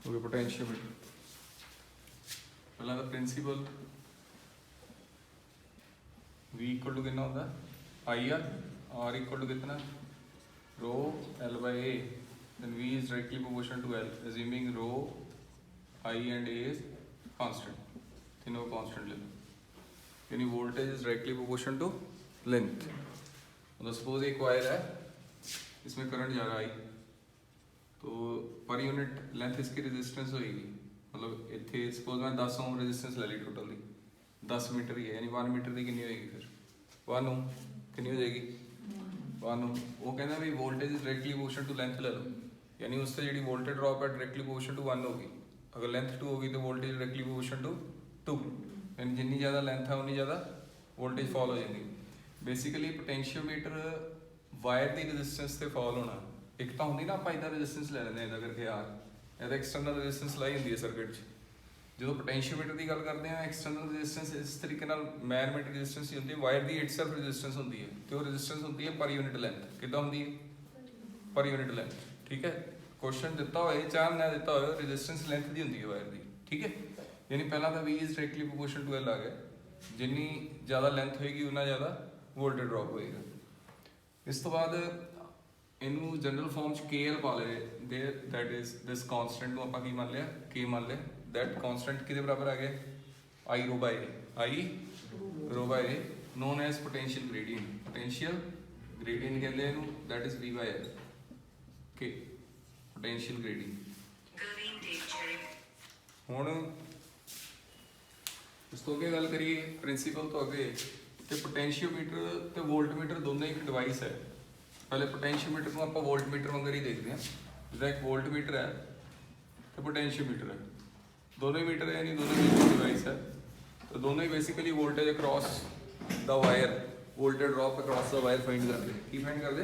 हो गया पोटेंशियोमीटर। पहला तो प्रिंसिपल V इक्वल टू कितना होता है आई आर इक्वल टू कितना रो L by A, then V is directly proportional to L, assuming rho I and A is constant, तीनों constant ले लो, यानी voltage is directly proportional to length। मतलब suppose एक वायर है, इसमें करंट जा रहा है I, तो पर यूनिट लेंथ इसकी रेजिस्टेंस होगी, मतलब इतने सपोज मैं 10 ओम रेजिस्टेंस ले ली टोटल दी 10 मीटर ही है, यानी 1 मीटर की कितनी होगी फिर 1 ओम कितनी हो जाएगी 1 ओम। वो कहना भी voltage is directly proportional to length ले लो, यानी उससे जी वोल्टेज ड्रॉप है डायरेक्टली प्रोपोर्शनल टू 1 होगी। अगर लेंथ 2 होगी तो वोल्टेज डायरेक्टली प्रोपोर्शनल टू 2, यानी जितनी ज़्यादा लेंथ है उतनी ज़्यादा वोल्टेज फॉल हो जाएगी। बेसिकली पोटेंशियोमीटर वायर की रेजिस्टेंस से फॉल होना, एक तो होंगी ना आप इधर रेजिस्टेंस ले लेंगे इदा करके यार, ਇਹਦਾ एक्सटर्नल रेजिस्टेंस लाई होंगी है सर्किट जो पोटेंशियोमीटर की गल करते हैं एक्सटर्नल रेजिस्टेंस इस तरीके मैग्नेटिक रेजिस्टेंस ही होंगी, वायर की इटसेल्फ रेजिस्टेंस होंगी है, तो रेजिस्टेंस होंगी है पर यूनिट लेंथ, कितना होंगी है पर यूनिट लेंथ। ठीक है, क्वेश्चन दिता हो चाहे ना दिता हो रेजिस्टेंस लेंथ की होंगी है वायर की। ठीक है, यानी पहला तो V is directly proportional to L आ गया, जिन्नी ज़्यादा लेंथ होएगी उतना ज़्यादा वोल्टेज ड्रॉप होएगा। इस तो बाद इनू जनरल फॉर्म च KL पा lay their, that is this constant को आप मान लिया K मान लिया, दैट कांस्टेंट किसके बराबर आ गया I rho by A, I rho by A known as potential gradient, potential gradient कहते हैं इनू, that is V by L K potential gradient. हुण इस तो अगे गल करिए प्रिंसीपल तो अगे कि पोटेंशियोमीटर ते वोल्टमीटर दोनों एक डिवाइस है। पहले पोटेंशियोमीटर को आप वोल्टमीटर वगैरह ही देखते हैं, जिसका एक वोल्टमीटर है तो पोटेंशियोमीटर है, दोनों ही मीटर है यानी दोनों ही डिवाइस है। तो दोनों ही basically voltage across the wire, voltage drop across the wire find करते हैं। की फाइंड करते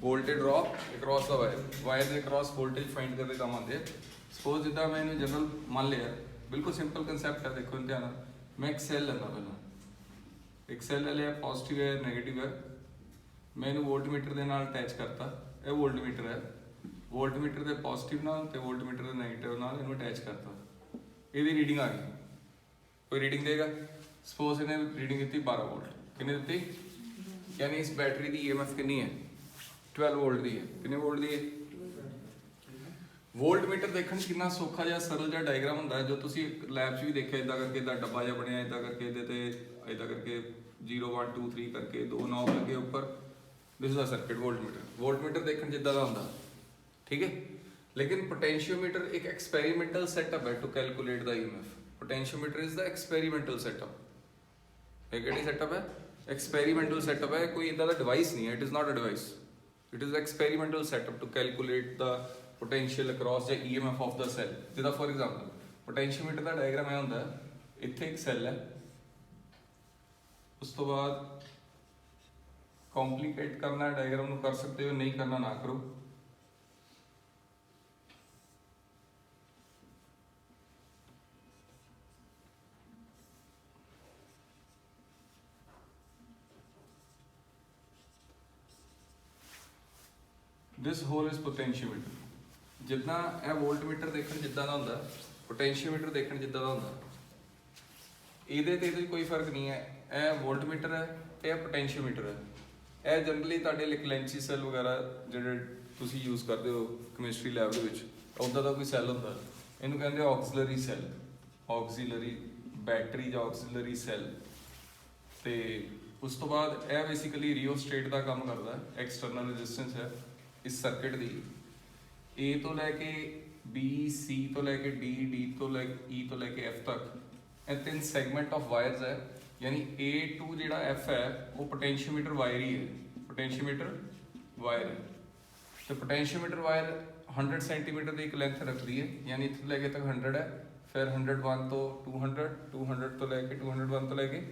voltage drop across the wire, wire के अक्रॉस वोल्टेज फाइंड करते काम आते हैं। सपोज जिदा मैं इन्हें जनरल मान लिया, बिल्कुल सिंपल कंसैप्ट है, देखो ध्यान, मैं एक सेल लेना पहला, एक सेल ले लिया पॉजिटिव है नेगेटिव है, मैं इन्हें वोल्टमीटर के नाल अटैच करता, यह वोल्टमीटर है, वोल्टमीटर के पॉजिटिव नाल ते वोल्टमीटर के नेगेटिव नाल इन्हें अटैच करता, ये रीडिंग आ गई, कोई रीडिंग देगा। सपोज इन्हें रीडिंग दी 12 वोल्ट, कितनी दी, यानी इस बैटरी की EMF कितनी है 12 वोल्ट की है, कितने वोल्ट की है। वोल्टमीटर देखने कितना सौखा जिहा सरल जिहा डायग्राम होंदा है, जो तुसी लैब च भी देखिया, इदा करके इदा डब्बा जिहा बनिया, इदा करके इदा करके 0 1 2 3 करके 2 नॉब लगे ऊपर, this is a circuit voltmeter. Voltmeter देखने जिदा दा होंदा, ठीक है। लेकिन पोटेंशियोमीटर एक एक्सपेरिमेंटल सेटअप है to calculate the EMF। Potentiometer is the experimental setup. एक केड़ी सेटअप है, एक्सपेरिमेंटल सेटअप है, कोई इदा दा डिवाइस नहीं है, it is not a device, it is experimental setup to calculate the potential across the EMF of the cell. जिदा फॉर एग्जांपल पोटेंशियोमीटर का डायग्राम है होंदा, इत्थे एक सेल है, उस तो बाद कॉम्प्लीकेट करना है डायग्राम को कर सकते हो, नहीं करना ना करो। This whole is potentiometer. जितना यह वोल्टमीटर देखने जिदा का होंदा, पोटेंशियोमीटर देखने जिदा का होंदा, ये कोई फर्क नहीं है। यह वोल्टमीटर है, यह पोटेंशियोमीटर है। यह जनरली तुहाडे लेंची सैल वगैरह जिहड़े तुसी यूज़ करते हो कैमिस्ट्री लैब दे विच, उदा दा कोई सैल होंदा, इहनूं कहंदे ऑक्सीलरी सैल, ऑक्सीलरी बैटरी जां ऑक्सीलरी सैल। ते उस तो बाद यह बेसिकली रियोस्टेट का काम करता है। एक्सटर्नल रेजिस्टेंस है इस सर्किट की, A तो लैके B, C तो लैके D, D तो लैके E तो लैके F तक, ਇਹ 3 सैगमेंट ऑफ वायर्स है, यानी A to ਜਿਹੜਾ F है वो पोटेंशियोमीटर वायर ही है, पोटेंशियोमीटर वायर है। तो पोटेंशियोमीटर वायर 100 सेंटीमीटर की एक लेंथ रखती है, यानी इतने लैके तक 100 है, फिर 101 तो 200, 200 तो लैके 201 तो लैके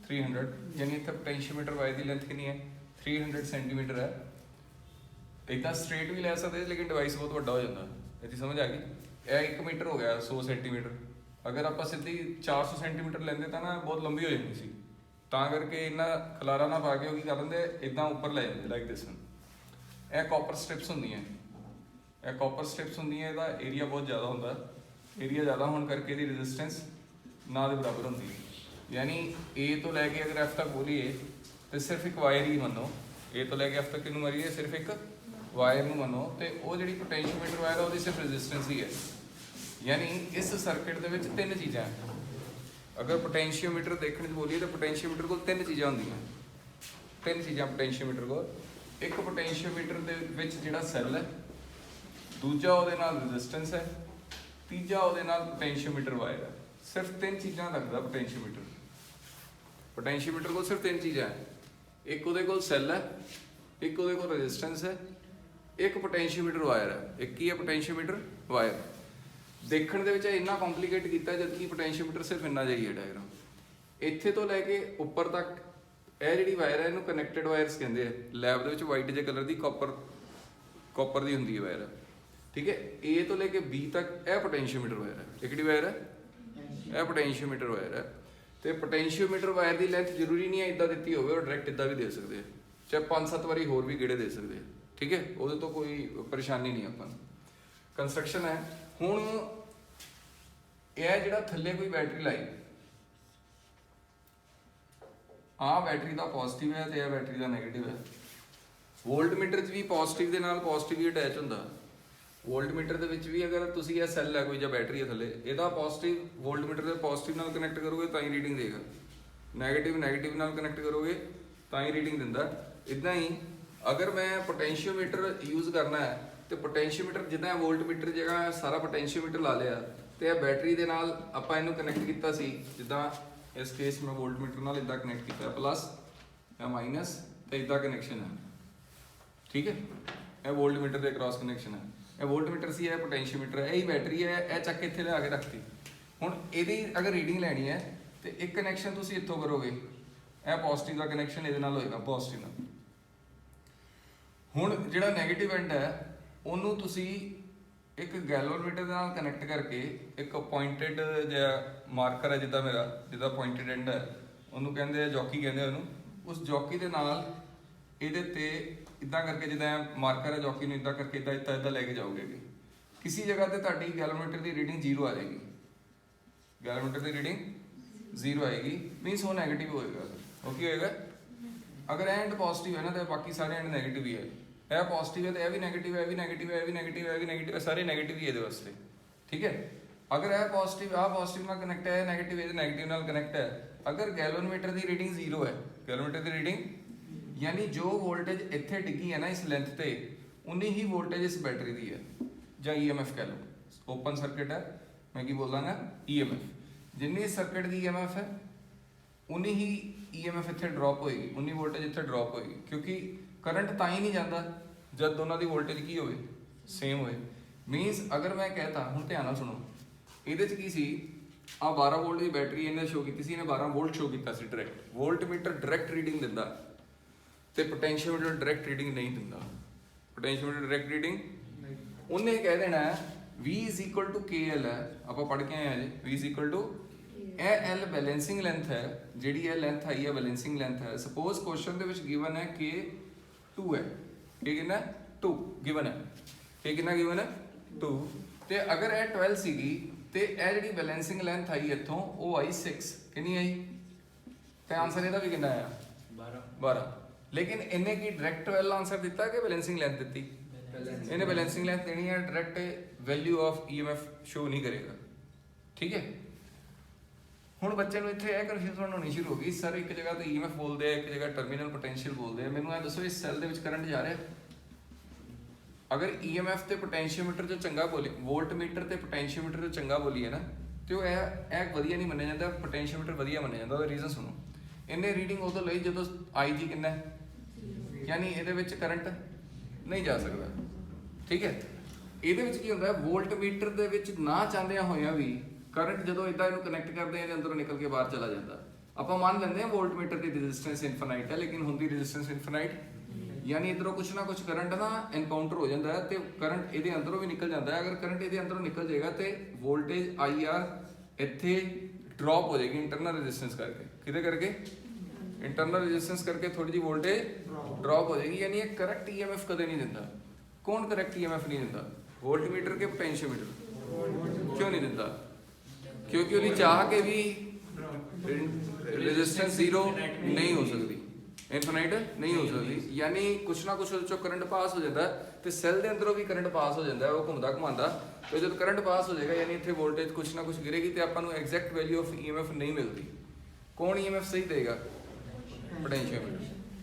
300, यानी इतने पोटेंशियोमीटर वायर की लेंथ कितनी है 300 सेंटीमीटर है। इतना स्ट्रेट भी लै सकते, लेकिन डिवाइस बहुत बड़ा हो जाता है। इतनी समझ आ गई। यह 1 मीटर हो गया 100 सेंटीमीटर, अगर आप सीधी 400 सेंटीमीटर लेंदे तो ना बहुत लंबी हो जाती सी, ਤਾਂ करके इन्ना खलारा ना पा के वो की कर लेंगे इदा उपर लै जाते लाइक दिस वन। यह कॉपर स्ट्रिप्स होंगी, ਇਹ ਕਾਪਰ ਸਟ੍ਰਿਪਸ ਹੁੰਦੀਆਂ, ਇਹਦਾ ਏਰੀਆ ਬਹੁਤ ਜ਼ਿਆਦਾ ਹੁੰਦਾ, ਏਰੀਆ ਜ਼ਿਆਦਾ ਹੋਣ ਕਰਕੇ ਇਹਦੀ ਰੈਜ਼ਿਸਟੈਂਸ ਨਾ ਦੇ ਬਰਾਬਰ ਹੁੰਦੀ ਹੈ। ਯਾਨੀ A ਤੋਂ ਲੈ ਕੇ ਅਗਰ F ਤੱਕ ਬੋਲੀਏ ਤੇ ਸਿਰਫ ਇੱਕ ਵਾਇਰ ਹੀ ਮੰਨੋ, A ਤੋਂ ਲੈ ਕੇ F ਤੱਕ ਕਿਹਨੂੰ ਮਾਰੀਏ, ਸਿਰਫ ਇੱਕ ਵਾਇਰ ਨੂੰ ਮੰਨੋ, ਤੇ ਉਹ ਜਿਹੜੀ ਪੋਟੈਂਸ਼ੀਓਮੀਟਰ ਵਾਇਰ ਆ ਉਹਦੀ ਸਿਰਫ ਰੈਜ਼ਿਸਟੈਂਸ ਹੀ ਹੈ। ਯਾਨੀ ਇਸ ਸਰਕਟ ਦੇ ਵਿੱਚ ਤਿੰਨ ਚੀਜ਼ਾਂ ਹੈ। ਅਗਰ ਪੋਟੈਂਸ਼ੀਓਮੀਟਰ ਦੇਖਣ 'ਚ ਬੋਲੀਏ ਤਾਂ ਪੋਟੈਂਸ਼ੀਓਮੀਟਰ ਕੋਲ ਤਿੰਨ ਚੀਜ਼ਾਂ ਹੁੰਦੀਆਂ, ਤਿੰਨ ਚੀਜ਼ਾਂ ਪੋਟੈਂਸ਼ੀਓਮੀਟਰ ਕੋਲ। ਇੱਕ ਪੋਟੈਂਸ਼ੀਓਮੀਟਰ ਦੇ ਵਿੱਚ ਜਿਹੜਾ ਸੈੱਲ ਹੈ, ਦੂਜਾ ਉਹਦੇ ਨਾਲ ਰੈਜ਼ਿਸਟੈਂਸ ਹੈ, ਤੀਜਾ ਉਹਦੇ ਨਾਲ ਪੋਟੈਂਸ਼ੀਓਮੀਟਰ ਵਾਇਰ ਹੈ। ਸਿਰਫ ਤਿੰਨ ਚੀਜ਼ਾਂ ਰੱਖਦਾ ਪੋਟੈਂਸ਼ੀਓਮੀਟਰ। ਪੋਟੈਂਸ਼ੀਓਮੀਟਰ ਕੋਲ ਸਿਰਫ ਤਿੰਨ ਚੀਜ਼ਾਂ ਹੈ, ਇੱਕ ਉਹਦੇ ਕੋਲ ਸੈੱਲ ਹੈ, ਇੱਕ ਉਹਦੇ ਕੋਲ ਰੈਜ਼ਿਸਟੈਂਸ ਹੈ, ਇੱਕ ਪੋਟੈਂਸ਼ੀਓਮੀਟਰ ਵਾਇਰ ਹੈ। ਇੱਕ ਹੀ ਹੈ ਪੋਟੈਂਸ਼ੀਓਮੀਟਰ ਵਾਇਰ। ਦੇਖਣ ਦੇ ਵਿੱਚ ਇੰਨਾ ਕੰਪਲੀਕੇਟ ਕੀਤਾ ਜਦ ਕਿ ਪੋਟੈਂਸ਼ੀਓਮੀਟਰ ਸਿਰਫ ਇੰਨਾ ਜਿਹਾ ਹੀ ਹੈ ਡਾਇਗਰਾਮ। ਇੱਥੇ ਤੋਂ ਲੈ ਕੇ ਉੱਪਰ ਤੱਕ ਇਹ ਜਿਹੜੀ ਵਾਇਰ ਹੈ ਇਹਨੂੰ ਕਨੈਕਟਡ ਵਾਇਰਸ ਕਹਿੰਦੇ ਆ। ਲੈਬ ਦੇ ਵਿੱਚ ਵਾਈਟ ਜਿਹੇ ਕਲਰ ਦੀ ਕਾਪਰ ਦੀ ਹੁੰਦੀ ਹੈ ਵਾਇਰ, ਠੀਕ ਹੈ। A ਤੋਂ ਲੈ ਕੇ B ਤੱਕ ਇਹ ਪੋਟੈਂਸ਼ੀਓਮੀਟਰ ਵਾਇਰ ਹੈ। ਇਹ ਕਿਹੜੀ ਵਾਇਰ ਹੈ? ਇਹ ਪੋਟੈਂਸ਼ੀਓਮੀਟਰ ਵਾਇਰ ਹੈ। ਤੇ ਪੋਟੈਂਸ਼ੀਓਮੀਟਰ ਵਾਇਰ ਦੀ ਲੈਂਥ ਜ਼ਰੂਰੀ ਨਹੀਂ ਹੈ ਇੱਦਾਂ ਦਿੱਤੀ ਹੋਵੇ, ਉਹ ਡਾਇਰੈਕਟ ਇੱਦਾਂ ਵੀ ਦੇ ਸਕਦੇ ਆ, ਚਾਹੇ 5-7 ਵਾਰੀ ਹੋਰ ਵੀ ਗੇੜੇ ਦੇ ਸਕਦੇ ਆ, ਠੀਕ ਹੈ। ਉਹਦੇ ਤੋਂ ਕੋਈ ਪਰੇਸ਼ਾਨੀ ਨਹੀਂ ਆਪਾਂ ਨੂੰ। ਕੰਸਟਰਕਸ਼ਨ ਹੈ ਹੁਣ, ਇਹ ਜਿਹੜਾ ਥੱਲੇ ਕੋਈ ਬੈਟਰੀ ਲਾਈ, ਆਹ ਬੈਟਰੀ ਦਾ ਪੋਜ਼ਿਟਿਵ ਹੈ ਤੇ ਇਹ ਬੈਟਰੀ ਦਾ ਨੈਗੇਟਿਵ ਹੈ। ਵੋਲਟਮੀਟਰ 'ਚ ਵੀ ਪੋਜ਼ਿਟਿਵ ਦੇ ਨਾਲ ਪੋਜ਼ਿਟਿਵ ਹੀ ਅਟੈਚ ਹੁੰਦਾ। ਵੋਲਟਮੀਟਰ ਦੇ ਵਿੱਚ ਵੀ ਅਗਰ ਤੁਸੀਂ ਇਹ ਸੈੱਲ ਹੈ ਕੋਈ ਜਾਂ ਬੈਟਰੀ ਹੈ ਥੱਲੇ, ਇਹਦਾ ਪੋਜ਼ਿਟਿਵ ਵੋਲਟਮੀਟਰ ਦੇ ਪੋਜ਼ਿਟਿਵ ਨਾਲ ਕਨੈਕਟ ਕਰੋਗੇ ਤਾਂ ਹੀ ਰੀਡਿੰਗ ਦੇਗਾ, ਨੈਗੇਟਿਵ ਨਾਲ ਕਨੈਕਟ ਕਰੋਗੇ ਤਾਂ ਹੀ ਰੀਡਿੰਗ ਦਿੰਦਾ। ਇੱਦਾਂ ਹੀ ਅਗਰ ਮੈਂ ਪੋਟੈਂਸ਼ੀਓਮੀਟਰ ਯੂਜ਼ ਕਰਨਾ ਹੈ ਤੇ ਪੋਟੈਂਸ਼ੀਓਮੀਟਰ ਜਿੱਦਾਂ ਵੋਲਟਮੀਟਰ ਜਗ੍ਹਾ ਸਾਰਾ ਪੋਟੈਂਸ਼ੀਓਮੀਟਰ ਲਾ ਲਿਆ ਤੇ ਇਹ ਬੈਟਰੀ ਦੇ ਨਾਲ ਆਪਾਂ ਇਹਨੂੰ ਕਨੈਕਟ ਕੀਤਾ ਸੀ, ਜਿੱਦਾਂ ਇਸ ਕੇਸ ਮੈਂ ਵੋਲਟਮੀਟਰ ਨਾਲ ਇੱਦਾਂ ਕਨੈਕਟ ਕੀਤਾ, ਪਲੱਸ ਜਾਂ ਮਾਈਨਸ ਤੇ ਇੱਦਾਂ ਕਨੈਕਸ਼ਨ ਹੈ, ਠੀਕ ਹੈ। ਇਹ ਵੋਲਟਮੀਟਰ ਦੇ ਕ੍ਰਾਸ ਕਨੈਕਸ਼ਨ ਹੈ। ਇਹ ਵੋਲਟਮੀਟਰ ਸੀ, ਇਹ ਪੋਟੈਂਸ਼ੀਓਮੀਟਰ ਹੈ, ਇਹ ਹੀ ਬੈਟਰੀ ਹੈ। ਇਹ ਚੱਕ ਕੇ ਇੱਥੇ ਲਿਆ ਕੇ ਰੱਖਤੀ। ਹੁਣ ਇਹਦੀ ਅਗਰ ਰੀਡਿੰਗ ਲੈਣੀ ਹੈ ਤੇ ਇੱਕ ਕਨੈਕਸ਼ਨ ਤੁਸੀਂ ਇੱਥੋਂ ਕਰੋਗੇ, ਇਹ ਪੋਜ਼ਿਟਿਵ ਦਾ ਕਨੈਕਸ਼ਨ ਇਹਦੇ ਨਾਲ ਹੋਏਗਾ, ਪੋਜ਼ਿਟਿਵ ਨਾਲ। ਹੁਣ ਜਿਹੜਾ ਨੈਗੇਟਿਵ ਐਂਡ ਹੈ ਉਹਨੂੰ ਤੁਸੀਂ ਇੱਕ ਗੈਲਵੋਮੀਟਰ ਦੇ ਨਾਲ ਕਨੈਕਟ ਕਰਕੇ ਇੱਕ ਪੁਆਇੰਟਡ ਜਿਹਾ ਮਾਰਕਰ ਹੈ, ਜਿੱਦਾਂ ਮੇਰਾ ਜਿੱਦਾਂ ਪੁਆਇੰਟਡ ਐਂਡ ਹੈ, ਉਹਨੂੰ ਕਹਿੰਦੇ ਆ ਜੌਕੀ ਕਹਿੰਦੇ ਆ ਉਹਨੂੰ। ਉਸ ਜੌਕੀ ਦੇ ਨਾਲ ਇਹਦੇ ਤੇ ਇੱਦਾਂ ਕਰਕੇ, ਜਿੱਦਾਂ ਮਾਰਕਰ ਹੈ ਜੌਕੀ ਨੂੰ ਇੱਦਾਂ ਕਰਕੇ ਇੱਦਾਂ ਲੈ ਕੇ ਜਾਓਗੇ। ਕਿਸੇ ਜਗ੍ਹਾ ਤੇ ਤੁਹਾਡੀ ਗੈਲਵੋਮੀਟਰ ਦੀ ਰੀਡਿੰਗ 0 ਆ ਜਾਏਗੀ, ਗੈਲਵੋਮੀਟਰ ਦੀ ਰੀਡਿੰਗ 0 ਆਏਗੀ, ਮੀਨਸ ਉਹ ਨੈਗੇਟਿਵ ਹੋਏਗਾ। ਉਹ ਕੀ ਹੋਏਗਾ? ਅਗਰ ਐਂਡ ਪੋਜ਼ਿਟਿਵ ਹੈ ਨਾ ਤਾਂ ਬਾਕੀ ਸਾਰੇ ਐਂਡ ਨੈਗੇਟਿਵ ਹੀ ਹੈ। ਇਹ ਪੋਜ਼ਿਟਿਵ ਹੈ ਤੇ ਇਹ ਵੀ ਨੈਗੇਟਿਵ ਹੈ, ਇਹ ਵੀ ਨੈਗੇਟਿਵ ਹੈ, ਇਹ ਵੀ ਨੈਗੇਟਿਵ ਹੈ, ਇਹ ਵੀ ਨੈਗੇਟਿਵ ਹੈ, ਸਾਰੇ ਨੈਗੇਟਿਵ ਹੀ ਇਹਦੇ ਵਾਸਤੇ, ਠੀਕ ਹੈ। ਅਗਰ ਇਹ ਪੋਜ਼ਿਟਿਵ ਨਾਲ ਕਨੈਕਟ ਹੈ, ਨੈਗੇਟਿਵ ਇਹਦੇ ਨੈਗੇਟਿਵ ਨਾਲ ਕਨੈਕਟ ਹੈ। ਅਗਰ ਗੈਲਵੋਮੀਟਰ ਦੀ ਰੀਡਿੰਗ 0 ਹੈ, ਗੈਲਵੋਮੀਟਰ ਦੀ ਰੀਡਿੰਗ ਯਾਨੀ ਜੋ ਵੋਲਟੇਜ ਇੱਥੇ ਡਿੱਗੀ ਹੈ ਨਾ ਇਸ ਲੈਂਥ ਤੇ, ਉਨੀ ਹੀ ਵੋਲਟੇਜ ਇਸ ਬੈਟਰੀ ਦੀ ਹੈ, ਜਾਂ EMF ਕਹਿ ਲਓ। ਓਪਨ ਸਰਕਟ ਹੈ, ਮੈਂ ਕੀ ਬੋਲਾਂਗਾ, EMF। ਜਿੰਨੀ ਸਰਕਟ ਦੀ EMF ਹੈ ਉਨੀ ਹੀ EMF ਇੱਥੇ ਡ੍ਰੌਪ ਹੋਏਗੀ, ਉਨੀ ਵੋਲਟੇਜ ਇੱਥੇ ਡ੍ਰੌਪ ਹੋਏਗੀ, ਕਿਉਂਕਿ ਕਰੰਟ ਤਾਂ ਹੀ ਨਹੀਂ ਜਾਂਦਾ ਜਦ ਦੋਨਾਂ ਦੀ ਵੋਲਟੇਜ ਕੀ ਹੋਵੇ, ਸੇਮ ਹੋਵੇ। ਮੀਨਸ ਅਗਰ ਮੈਂ ਕਹਤਾ, ਹੁਣ ਧਿਆਨ ਨਾਲ ਸੁਣੋ, ਇਹਦੇ 'ਚ ਕੀ ਸੀ, ਆ 12 ਵੋਲਟ ਦੀ ਬੈਟਰੀ ਇਹਨੇ ਸ਼ੋ ਕੀਤੀ ਸੀ, ਇਹਨੇ 12 ਵੋਲਟ ਸ਼ੋ ਕੀਤਾ ਸੀ ਡਾਇਰੈਕਟ। ਵੋਲਟਮੀਟਰ ਡਾਇਰੈਕਟ ਰੀਡਿੰਗ ਦਿੰਦਾ ਤੇ ਪੋਟੈਂਸ਼ੀਓਮੀਟਰ ਡਾਇਰੈਕਟ ਰੀਡਿੰਗ ਨਹੀਂ ਦਿੰਦਾ। ਪੋਟੈਂਸ਼ੀਓਮੀਟਰ ਡਾਇਰੈਕਟ ਰੀਡਿੰਗ ਉਹਨੇ ਕਹਿ ਦੇਣਾ V = KL ਹੈ, ਆਪਾਂ ਪੜ੍ਹ ਕੇ ਆਏ ਹਾਂ ਜੀ। V = ਇਹ L ਬੈਲੈਂਸਿੰਗ ਲੈਂਥ ਹੈ, ਜਿਹੜੀ ਇਹ ਲੈਂਥ ਆਈ ਹੈ ਬੈਲੈਂਸਿੰਗ ਲੈਂਥ ਹੈ। ਸਪੋਜ਼ ਕੁਐਸਚਨ ਦੇ ਵਿੱਚ ਗਿਵਨ ਹੈ ਕਿ 2 ਹੈ, ਇਹ ਕਿੰਨਾ 2 ਗਿਵਨ ਹੈ, ਇਹ ਕਿੰਨਾ ਗਿਵਨ ਹੈ 2, ਤੇ ਅਗਰ ਇਹ 12 ਸੀਗੀ ਤੇ ਇਹ ਜਿਹੜੀ ਬੈਲੈਂਸਿੰਗ ਲੈਂਥ ਆਈ ਇੱਥੋਂ ਉਹ ਆਈ 6, ਕਿੰਨੀ ਆਈ? ਤੇ ਆਨਸਰ ਇਹਦਾ ਵੀ ਕਿੰਨਾ ਆਇਆ? 12। ਲੇਕਿਨ ਇਹਨੇ ਕੀ ਡਾਇਰੈਕਟ 12 ਆਨਸਰ ਦਿੱਤਾ ਕਿ ਬੈਲੈਂਸਿੰਗ ਲੈਂਥ ਦਿੱਤੀ? ਇਹਨੇ ਬੈਲੈਂਸਿੰਗ ਲੈਂਥ ਦੇਣੀ ਹੈ, direct value of EMF show ਨਹੀਂ ਕਰੇਗਾ, ਠੀਕ ਹੈ। ਹੁਣ ਬੱਚੇ ਨੂੰ ਇੱਥੇ ਇਹ ਕਨਫਿਊਜ਼ਨ ਹੋਣੀ ਸ਼ੁਰੂ ਹੋ ਗਈ, ਸਰ ਇੱਕ ਜਗ੍ਹਾ ਤੇ EMF ਬੋਲਦੇ ਆ, ਇੱਕ ਜਗ੍ਹਾ ਟਰਮੀਨਲ ਪੋਟੈਂਸ਼ੀਅਲ ਬੋਲਦੇ ਆ, ਮੈਨੂੰ ਇਹ ਦੱਸੋ ਇਸ ਸੈੱਲ ਦੇ ਵਿੱਚ ਕਰੰਟ ਜਾ ਰਿਹਾ? ਅਗਰ EMF ਤੇ ਪੋਟੈਂਸ਼ੀਓਮੀਟਰ ਤੋਂ ਚੰਗਾ ਬੋਲੀ, ਵੋਲਟਮੀਟਰ ਤੇ ਪੋਟੈਂਸ਼ੀਓਮੀਟਰ ਤੋਂ ਚੰਗਾ ਬੋਲੀਏ ਨਾ, ਤੇ ਉਹ ਇਹ ਵਧੀਆ ਨਹੀਂ ਮੰਨਿਆ ਜਾਂਦਾ, ਪੋਟੈਂਸ਼ੀਓਮੀਟਰ ਵਧੀਆ ਮੰਨਿਆ ਜਾਂਦਾ। ਉਹਦਾ ਰੀਜ਼ਨ ਸੁਣੋ, ਇਹਨੇ ਰੀਡਿੰਗ ਉਦੋਂ ਲਈ ਜਦੋਂ IG ਕਿੰਨਾ ਹੈ, ਯਾਨੀ ਇਹਦੇ ਵਿੱਚ ਕਰੰਟ ਨਹੀਂ ਜਾ ਸਕਦਾ, ਠੀਕ ਹੈ। ਇਹਦੇ ਵਿੱਚ ਕੀ ਹੁੰਦਾ ਹੈ, ਵੋਲਟਮੀਟਰ ਦੇ ਵਿੱਚ ਨਾ ਚਾਹੁੰਦਿਆਂ ਹੋਇਆਂ ਵੀ ਕਰੰਟ ਜਦੋਂ ਇਦਾਂ ਇਹਨੂੰ ਕਨੈਕਟ ਕਰਦੇ ਆ ਇਹਦੇ ਅੰਦਰੋਂ ਨਿਕਲ ਕੇ ਬਾਹਰ ਚਲਾ ਜਾਂਦਾ। ਆਪਾਂ ਮੰਨ ਲੈਂਦੇ ਹਾਂ ਵੋਲਟਮੀਟਰ ਦੀ ਰੈਜ਼ਿਸਟੈਂਸ ਇਨਫਾਈਨਾਈਟ ਹੈ, ਲੇਕਿਨ ਹੁੰਦੀ ਰੈਜ਼ਿਸਟੈਂਸ ਇਨਫਾਈਨਾਈਟ, ਯਾਨੀ ਇਧਰੋਂ ਕੁਛ ਨਾ ਕੁਛ ਕਰੰਟ ਨਾ ਐਨਕਾਊਂਟਰ ਹੋ ਜਾਂਦਾ ਹੈ ਤੇ ਕਰੰਟ ਇਹਦੇ ਅੰਦਰੋਂ ਵੀ ਨਿਕਲ ਜਾਂਦਾ ਹੈ। ਅਗਰ ਕਰੰਟ ਇਹਦੇ ਅੰਦਰੋਂ ਨਿਕਲ ਜਾਏਗਾ ਤੇ ਵੋਲਟੇਜ IR ਇੱਥੇ ਡ੍ਰੌਪ ਹੋ ਜਾਏਗੀ ਇੰਟਰਨਲ ਰੈਜ਼ਿਸਟੈਂਸ ਕਰਕੇ। ਕਿਹਦੇ ਕਰਕੇ? ਇੰਟਰਨਲ ਰੈਜ਼ਿਸਟੈਂਸ ਕਰਕੇ ਥੋੜੀ ਜਿਹੀ ਵੋਲਟੇਜ ਡ੍ਰੌਪ ਹੋ ਜਾਏਗੀ, ਯਾਨੀ ਇਹ ਕਰੈਕਟ EMF ਕਦੇ ਨਹੀਂ ਦਿੰਦਾ। ਕੌਣ ਕਰੈਕਟ EMF ਨਹੀਂ ਦਿੰਦਾ? वोल्टमीटर के पोटेंशियोमीटर? क्यों नहीं दिता? क्योंकि उन्हें चाह के भी रेजिस्टेंस जीरो नहीं हो सकती, इनफिनाइट नहीं हो सकती, यानी कुछ ना कुछ उस करंट पास हो जाता है तो सैल के अंदरों भी करंट पास हो जाता है, वो घूमता घुमाता। तो जो करंट पास हो जाएगा यानी इतने वोल्टेज कुछ ना कुछ गिरेगी तो आपको एग्जैक्ट वैल्यू ऑफ ईएमएफ नहीं मिलती। कौन ईएमएफ सही देगा? Potentiometer.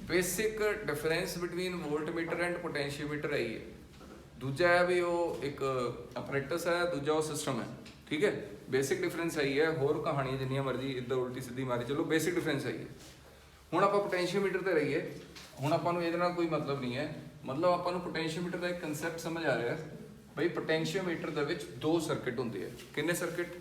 Basic difference between voltmeter and potentiometer है ये। दूजा है भी वो एक अपरेटस है, दूजा वो सिस्टम है, ठीक है। बेसिक डिफरेंस है ही है, होर कहानी जिन्नियां मर्जी इधर उल्टी सीधी मारी चलो, बेसिक डिफरेंस है ही है। ਹੁਣ ਆਪਾਂ पोटेंशियोमीटर ਤੇ ਰਹੀਏ, ਹੁਣ ਆਪਾਂ ਨੂੰ ਇਹਦੇ ਨਾਲ ਕੋਈ ਮਤਲਬ ਨਹੀਂ ਹੈ, ਮਤਲਬ ਆਪਾਂ ਨੂੰ पोटेंशियोमीटर ਦਾ ਇੱਕ ਕਨਸੈਪਟ ਸਮਝ ਆ ਰਿਹਾ ਬਈ पोटेंशियोमीटर ਦੇ ਵਿੱਚ ਦੋ ਸਰਕਟ ਹੁੰਦੇ ਆ। ਕਿੰਨੇ ਸਰਕਟ?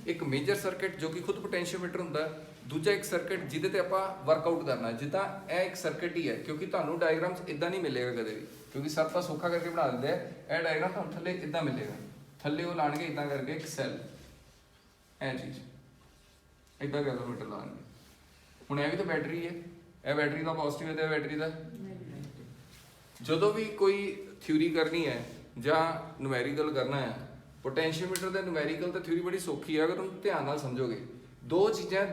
ਇੱਕ ਮੇਜਰ ਸਰਕਟ ਜੋ ਕਿ ਖੁਦ पोटेंशियोमीटर ਹੁੰਦਾ, ਦੂਜਾ ਇੱਕ ਸਰਕਟ ਜਿਹਦੇ ਤੇ ਆਪਾਂ ਵਰਕਆਊਟ ਕਰਨਾ। ਜਿੱਦਾਂ ਇਹ ਇੱਕ ਸਰਕਟ ਹੀ ਹੈ, ਕਿਉਂਕਿ ਤੁਹਾਨੂੰ ਡਾਇਗਰਾਮਸ ਇਦਾਂ ਨਹੀਂ ਮਿਲੇਗਾ ਕਦੇ ਵੀ, ਕਿਉਂਕਿ ਸਰ ਤਾਂ ਸੌਖਾ ਕਰਕੇ ਬਣਾ ਦਿੰਦੇ ਆ। ਇਹ ਡਾਇਗਰਾਮ ਤੁਹਾਨੂੰ ਥੱਲੇ ਇਦਾਂ ਮਿਲੇਗਾ, ਥੱਲੇ ਉਹ ਲਾਣਗੇ ਇਦਾਂ ਕਰਕੇ ਇੱਕ ਸੈੱਲ, ਇਹ ਚੀਜ਼ ਇਦਾਂ ਗੈਲੋਮੀਟਰ ਲਾਣਗੇ। ਹੁਣ ਇਹ ਵੀ ਤਾਂ ਬੈਟਰੀ ਹੈ, ਇਹ ਬੈਟਰੀ ਦਾ ਪੋਜ਼ਿਟਿਵ ਹੈ ਤੇ ਬੈਟਰੀ ਦਾ। ਜਦੋਂ ਵੀ ਕੋਈ ਥਿਊਰੀ ਕਰਨੀ ਹੈ ਜਾਂ ਨੂਮੈਰੀਕਲ ਕਰਨਾ ਹੈ, पोटेंशियोमीटर ਦੇ ਨੂਮੈਰੀਕਲ ਤੇ ਥਿਊਰੀ ਬੜੀ ਸੌਖੀ ਹੈ ਅਗਰ ਤੁਸੀਂ ਧਿਆਨ ਨਾਲ ਸਮਝੋਗੇ। ਦੋ ਚੀਜ਼ਾਂ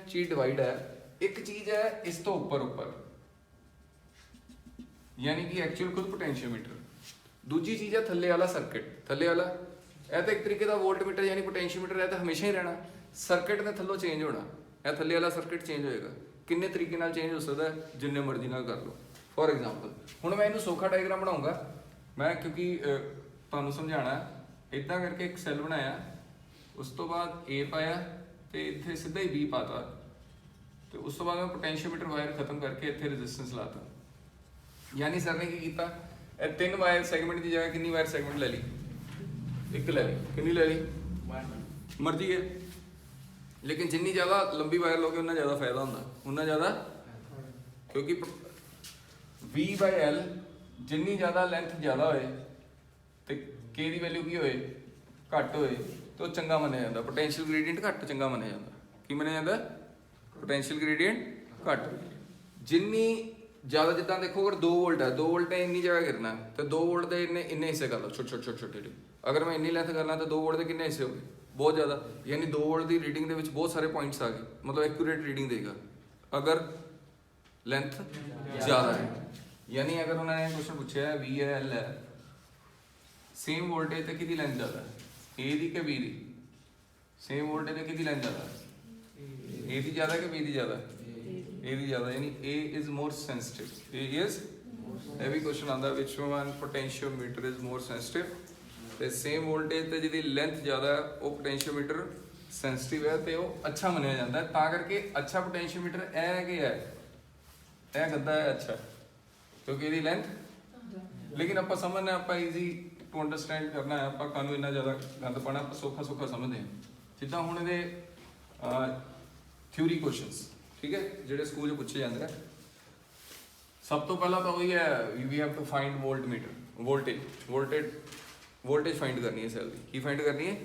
ਚੀਜ਼ ਡਿਵਾਈਡ ਹੈ। ਇੱਕ ਚੀਜ਼ ਹੈ ਇਸ ਤੋਂ ਉੱਪਰ ਯਾਨੀ ਕਿ ਐਕਚੁਅਲ ਖੁਦ पोटेंशियोमीटर, ਦੂਜੀ ਚੀਜ਼ ਹੈ ਥੱਲੇ ਵਾਲਾ ਸਰਕਟ। ਥੱਲੇ ਵਾਲਾ ਇਹ ਤਾਂ ਇੱਕ ਤਰੀਕੇ ਦਾ ਵੋਲਟਮੀਟਰ ਯਾਨੀ पोटेंशियोमीटर, ਇਹ ਤਾਂ ਹਮੇਸ਼ਾ ਹੀ ਰਹਿਣਾ। ਸਰਕਟ ਨੇ ਥੱਲੋਂ ਚੇਂਜ ਹੋਣਾ, ਇਹ ਥੱਲੇ ਵਾਲਾ ਸਰਕਟ ਚੇਂਜ ਹੋਏਗਾ। ਕਿੰਨੇ ਤਰੀਕੇ ਨਾਲ ਚੇਂਜ ਹੋ ਸਕਦਾ? ਜਿੰਨੇ ਮਰਜ਼ੀ ਨਾਲ ਕਰ ਲਓ। ਫੋਰ ਐਗਜ਼ਾਮਪਲ ਹੁਣ ਮੈਂ ਇਹਨੂੰ ਸੌਖਾ ਡਾਇਗਰਾਮ ਬਣਾਉਂਗਾ ਮੈਂ, ਕਿਉਂਕਿ ਤੁਹਾਨੂੰ ਸਮਝਾਉਣਾ। ਇਦਾਂ ਕਰਕੇ ਇੱਕ ਸੈੱਲ ਬਣਾਇਆ, ਉਸ ਤੋਂ ਬਾਅਦ A ਪਾਇਆ ਤੇ ਇੱਥੇ ਸਿੱਧਾ ਹੀ B ਪਾਤਾ, ਤੇ ਉਸ ਤੋਂ ਬਾਅਦ ਮੈਂ पोटेंशियोमीटर ਵਾਇਰ ਖਤਮ ਕਰਕੇ ਇੱਥੇ ਰੈਜ਼ਿਸਟੈਂਸ ਲਾਤਾ। ਯਾਨੀ ਸਰ ਨੇ ਕੀ ਕੀਤਾ, ਇਹ ਤਿੰਨ ਵਾਇਰ ਸੈਗਮੈਂਟ ਦੀ ਜਗ੍ਹਾ ਕਿੰਨੀ ਵਾਇਰ ਸੈਗਮੈਂਟ ਲੈ ਲਈ? ਇੱਕ ਲੈ ਲਈ। ਕਿੰਨੀ ਲੈ ਲਈ? ਮਰਜ਼ੀ ਹੈ, ਲੇਕਿਨ ਜਿੰਨੀ ਜ਼ਿਆਦਾ ਲੰਬੀ ਵਾਇਰ ਲੋਗੇ ਉਨਾ ਜ਼ਿਆਦਾ ਫਾਇਦਾ ਹੁੰਦਾ, ਉਨਾ ਜ਼ਿਆਦਾ, ਕਿਉਂਕਿ V/L ਜਿੰਨੀ ਜ਼ਿਆਦਾ ਲੈਂਥ ਜ਼ਿਆਦਾ ਹੋਏ ਤੇ K ਦੀ ਵੈਲਿਊ ਕੀ ਹੋਏ? ਘੱਟ ਹੋਏ ਤੇ ਉਹ ਚੰਗਾ ਮੰਨਿਆ ਜਾਂਦਾ। ਪੋਟੈਂਸ਼ੀਅਲ ਗ੍ਰੇਡੀਐਂਟ ਘੱਟ ਚੰਗਾ ਮੰਨਿਆ ਜਾਂਦਾ। ਕੀ ਮੰਨਿਆ ਜਾਂਦਾ? ਪੋਟੈਂਸ਼ੀਅਲ ਗ੍ਰੇਡੀਐਂਟ ਘੱਟ। ਜਿੰਨੀ ਜ਼ਿਆਦਾ, ਜਿੱਦਾਂ ਦੇਖੋ ਅਗਰ 2 ਵੋਲਟ ਹੈ, 2 ਵੋਲਟ ਨੇ ਇੰਨੀ ਜਗ੍ਹਾ ਗਿਰਨਾ ਤੇ 2 ਵੋਲਟ ਦੇ ਇੰਨੇ ਹਿੱਸੇ ਕਰ ਲਓ, ਛੋਟੇ। ਅਗਰ ਮੈਂ ਇੰਨੀ ਲੈਂਥ ਕਰਨਾ ਤਾਂ 2 ਵੋਲਟ ਦੇ ਕਿੰਨੇ ਹਿੱਸੇ ਹੋ ਗਏ? ਬਹੁਤ ਜ਼ਿਆਦਾ। ਯਾਨੀ 2 ਵੋਲਟ ਦੀ ਰੀਡਿੰਗ ਦੇ ਵਿੱਚ ਬਹੁਤ ਸਾਰੇ ਪੁਆਇੰਟਸ ਆ ਗਏ, ਮਤਲਬ ਐਕੂਰੇਟ ਰੀਡਿੰਗ ਦੇਗਾ ਅਗਰ ਲੈਂਥ ਜ਼ਿਆਦਾ ਹੈ। ਯਾਨੀ ਅਗਰ ਉਹਨਾਂ ਨੇ ਕੁਐਸਚਨ ਪੁੱਛਿਆ V/L ਹੈ, ਸੇਮ ਵੋਲਟੇਜ ਤੇ ਕਿਹਦੀ ਲੈਂਥ ਜ਼ਿਆਦਾ ਹੈ? A ਦੀ ਕਿ B ਦੀ? ਸੇਮ ਵੋਲਟੇਜ ਤੇ ਕਿਹਦੀ ਲੈਂਥ ਜ਼ਿਆਦਾ ਹੈ? A ਦੀ ਜ਼ਿਆਦਾ ਕਿ B ਦੀ ਜ਼ਿਆਦਾ? A ਦੀ ਜ਼ਿਆਦਾ, ਯਾਨੀ A is more sensitive. A is, ਇਹ ਵੀ ਕੁਐਸਚਨ ਆਉਂਦਾ which one potentiometer is more sensitive, ਤੇ ਸੇਮ ਵੋਲਟੇਜ ਤੇ ਜਿਹਦੀ ਲੈਂਥ ਜ਼ਿਆਦਾ ਹੈ ਉਹ पोटेंशियोमीटर ਸੈਂਸਿਟਿਵ ਹੈ ਤੇ ਉਹ ਅੱਛਾ ਮੰਨਿਆ ਜਾਂਦਾ ਹੈ। ਤਾਂ ਕਰਕੇ ਅੱਛਾ पोटेंशियोमीटर ਇਹ ਕੀ ਹੈ? ਇਹ ਗੱਦਾ ਹੈ ਅੱਛਾ, ਕਿਉਂਕਿ ਇਹਦੀ ਲੈਂਥ। ਲੇਕਿਨ ਆਪਾਂ ਸਮਝਣਾ, ਆਪਾਂ ਈਜ਼ੀ ਟੂ ਅੰਡਰਸਟੈਂਡ ਕਰਨਾ ਹੈ, ਆਪਾਂ ਕਾਨੂੰ ਇੰਨਾ ਜ਼ਿਆਦਾ ਗੰਦ ਪਾਣਾ, ਆਪਾਂ ਸੌਖਾ ਸਮਝਦੇ ਹਾਂ। ਜਿੱਦਾਂ ਹੁਣ ਇਹਦੇ ਥਿਊਰੀ ਕੁਐਸਚਨਸ, ਠੀਕ ਹੈ, ਜਿਹੜੇ ਸਕੂਲ 'ਚ ਪੁੱਛੇ ਜਾਂਦੇ ਆ। ਸਭ ਤੋਂ ਪਹਿਲਾਂ ਤਾਂ ਉਹੀ ਹੈ we have to find voltage voltage find ਕਰਨੀ ਹੈ ਸੈੱਲ ਦੀ। ਕੀ ਫਾਈਂਡ ਕਰਨੀ ਹੈ?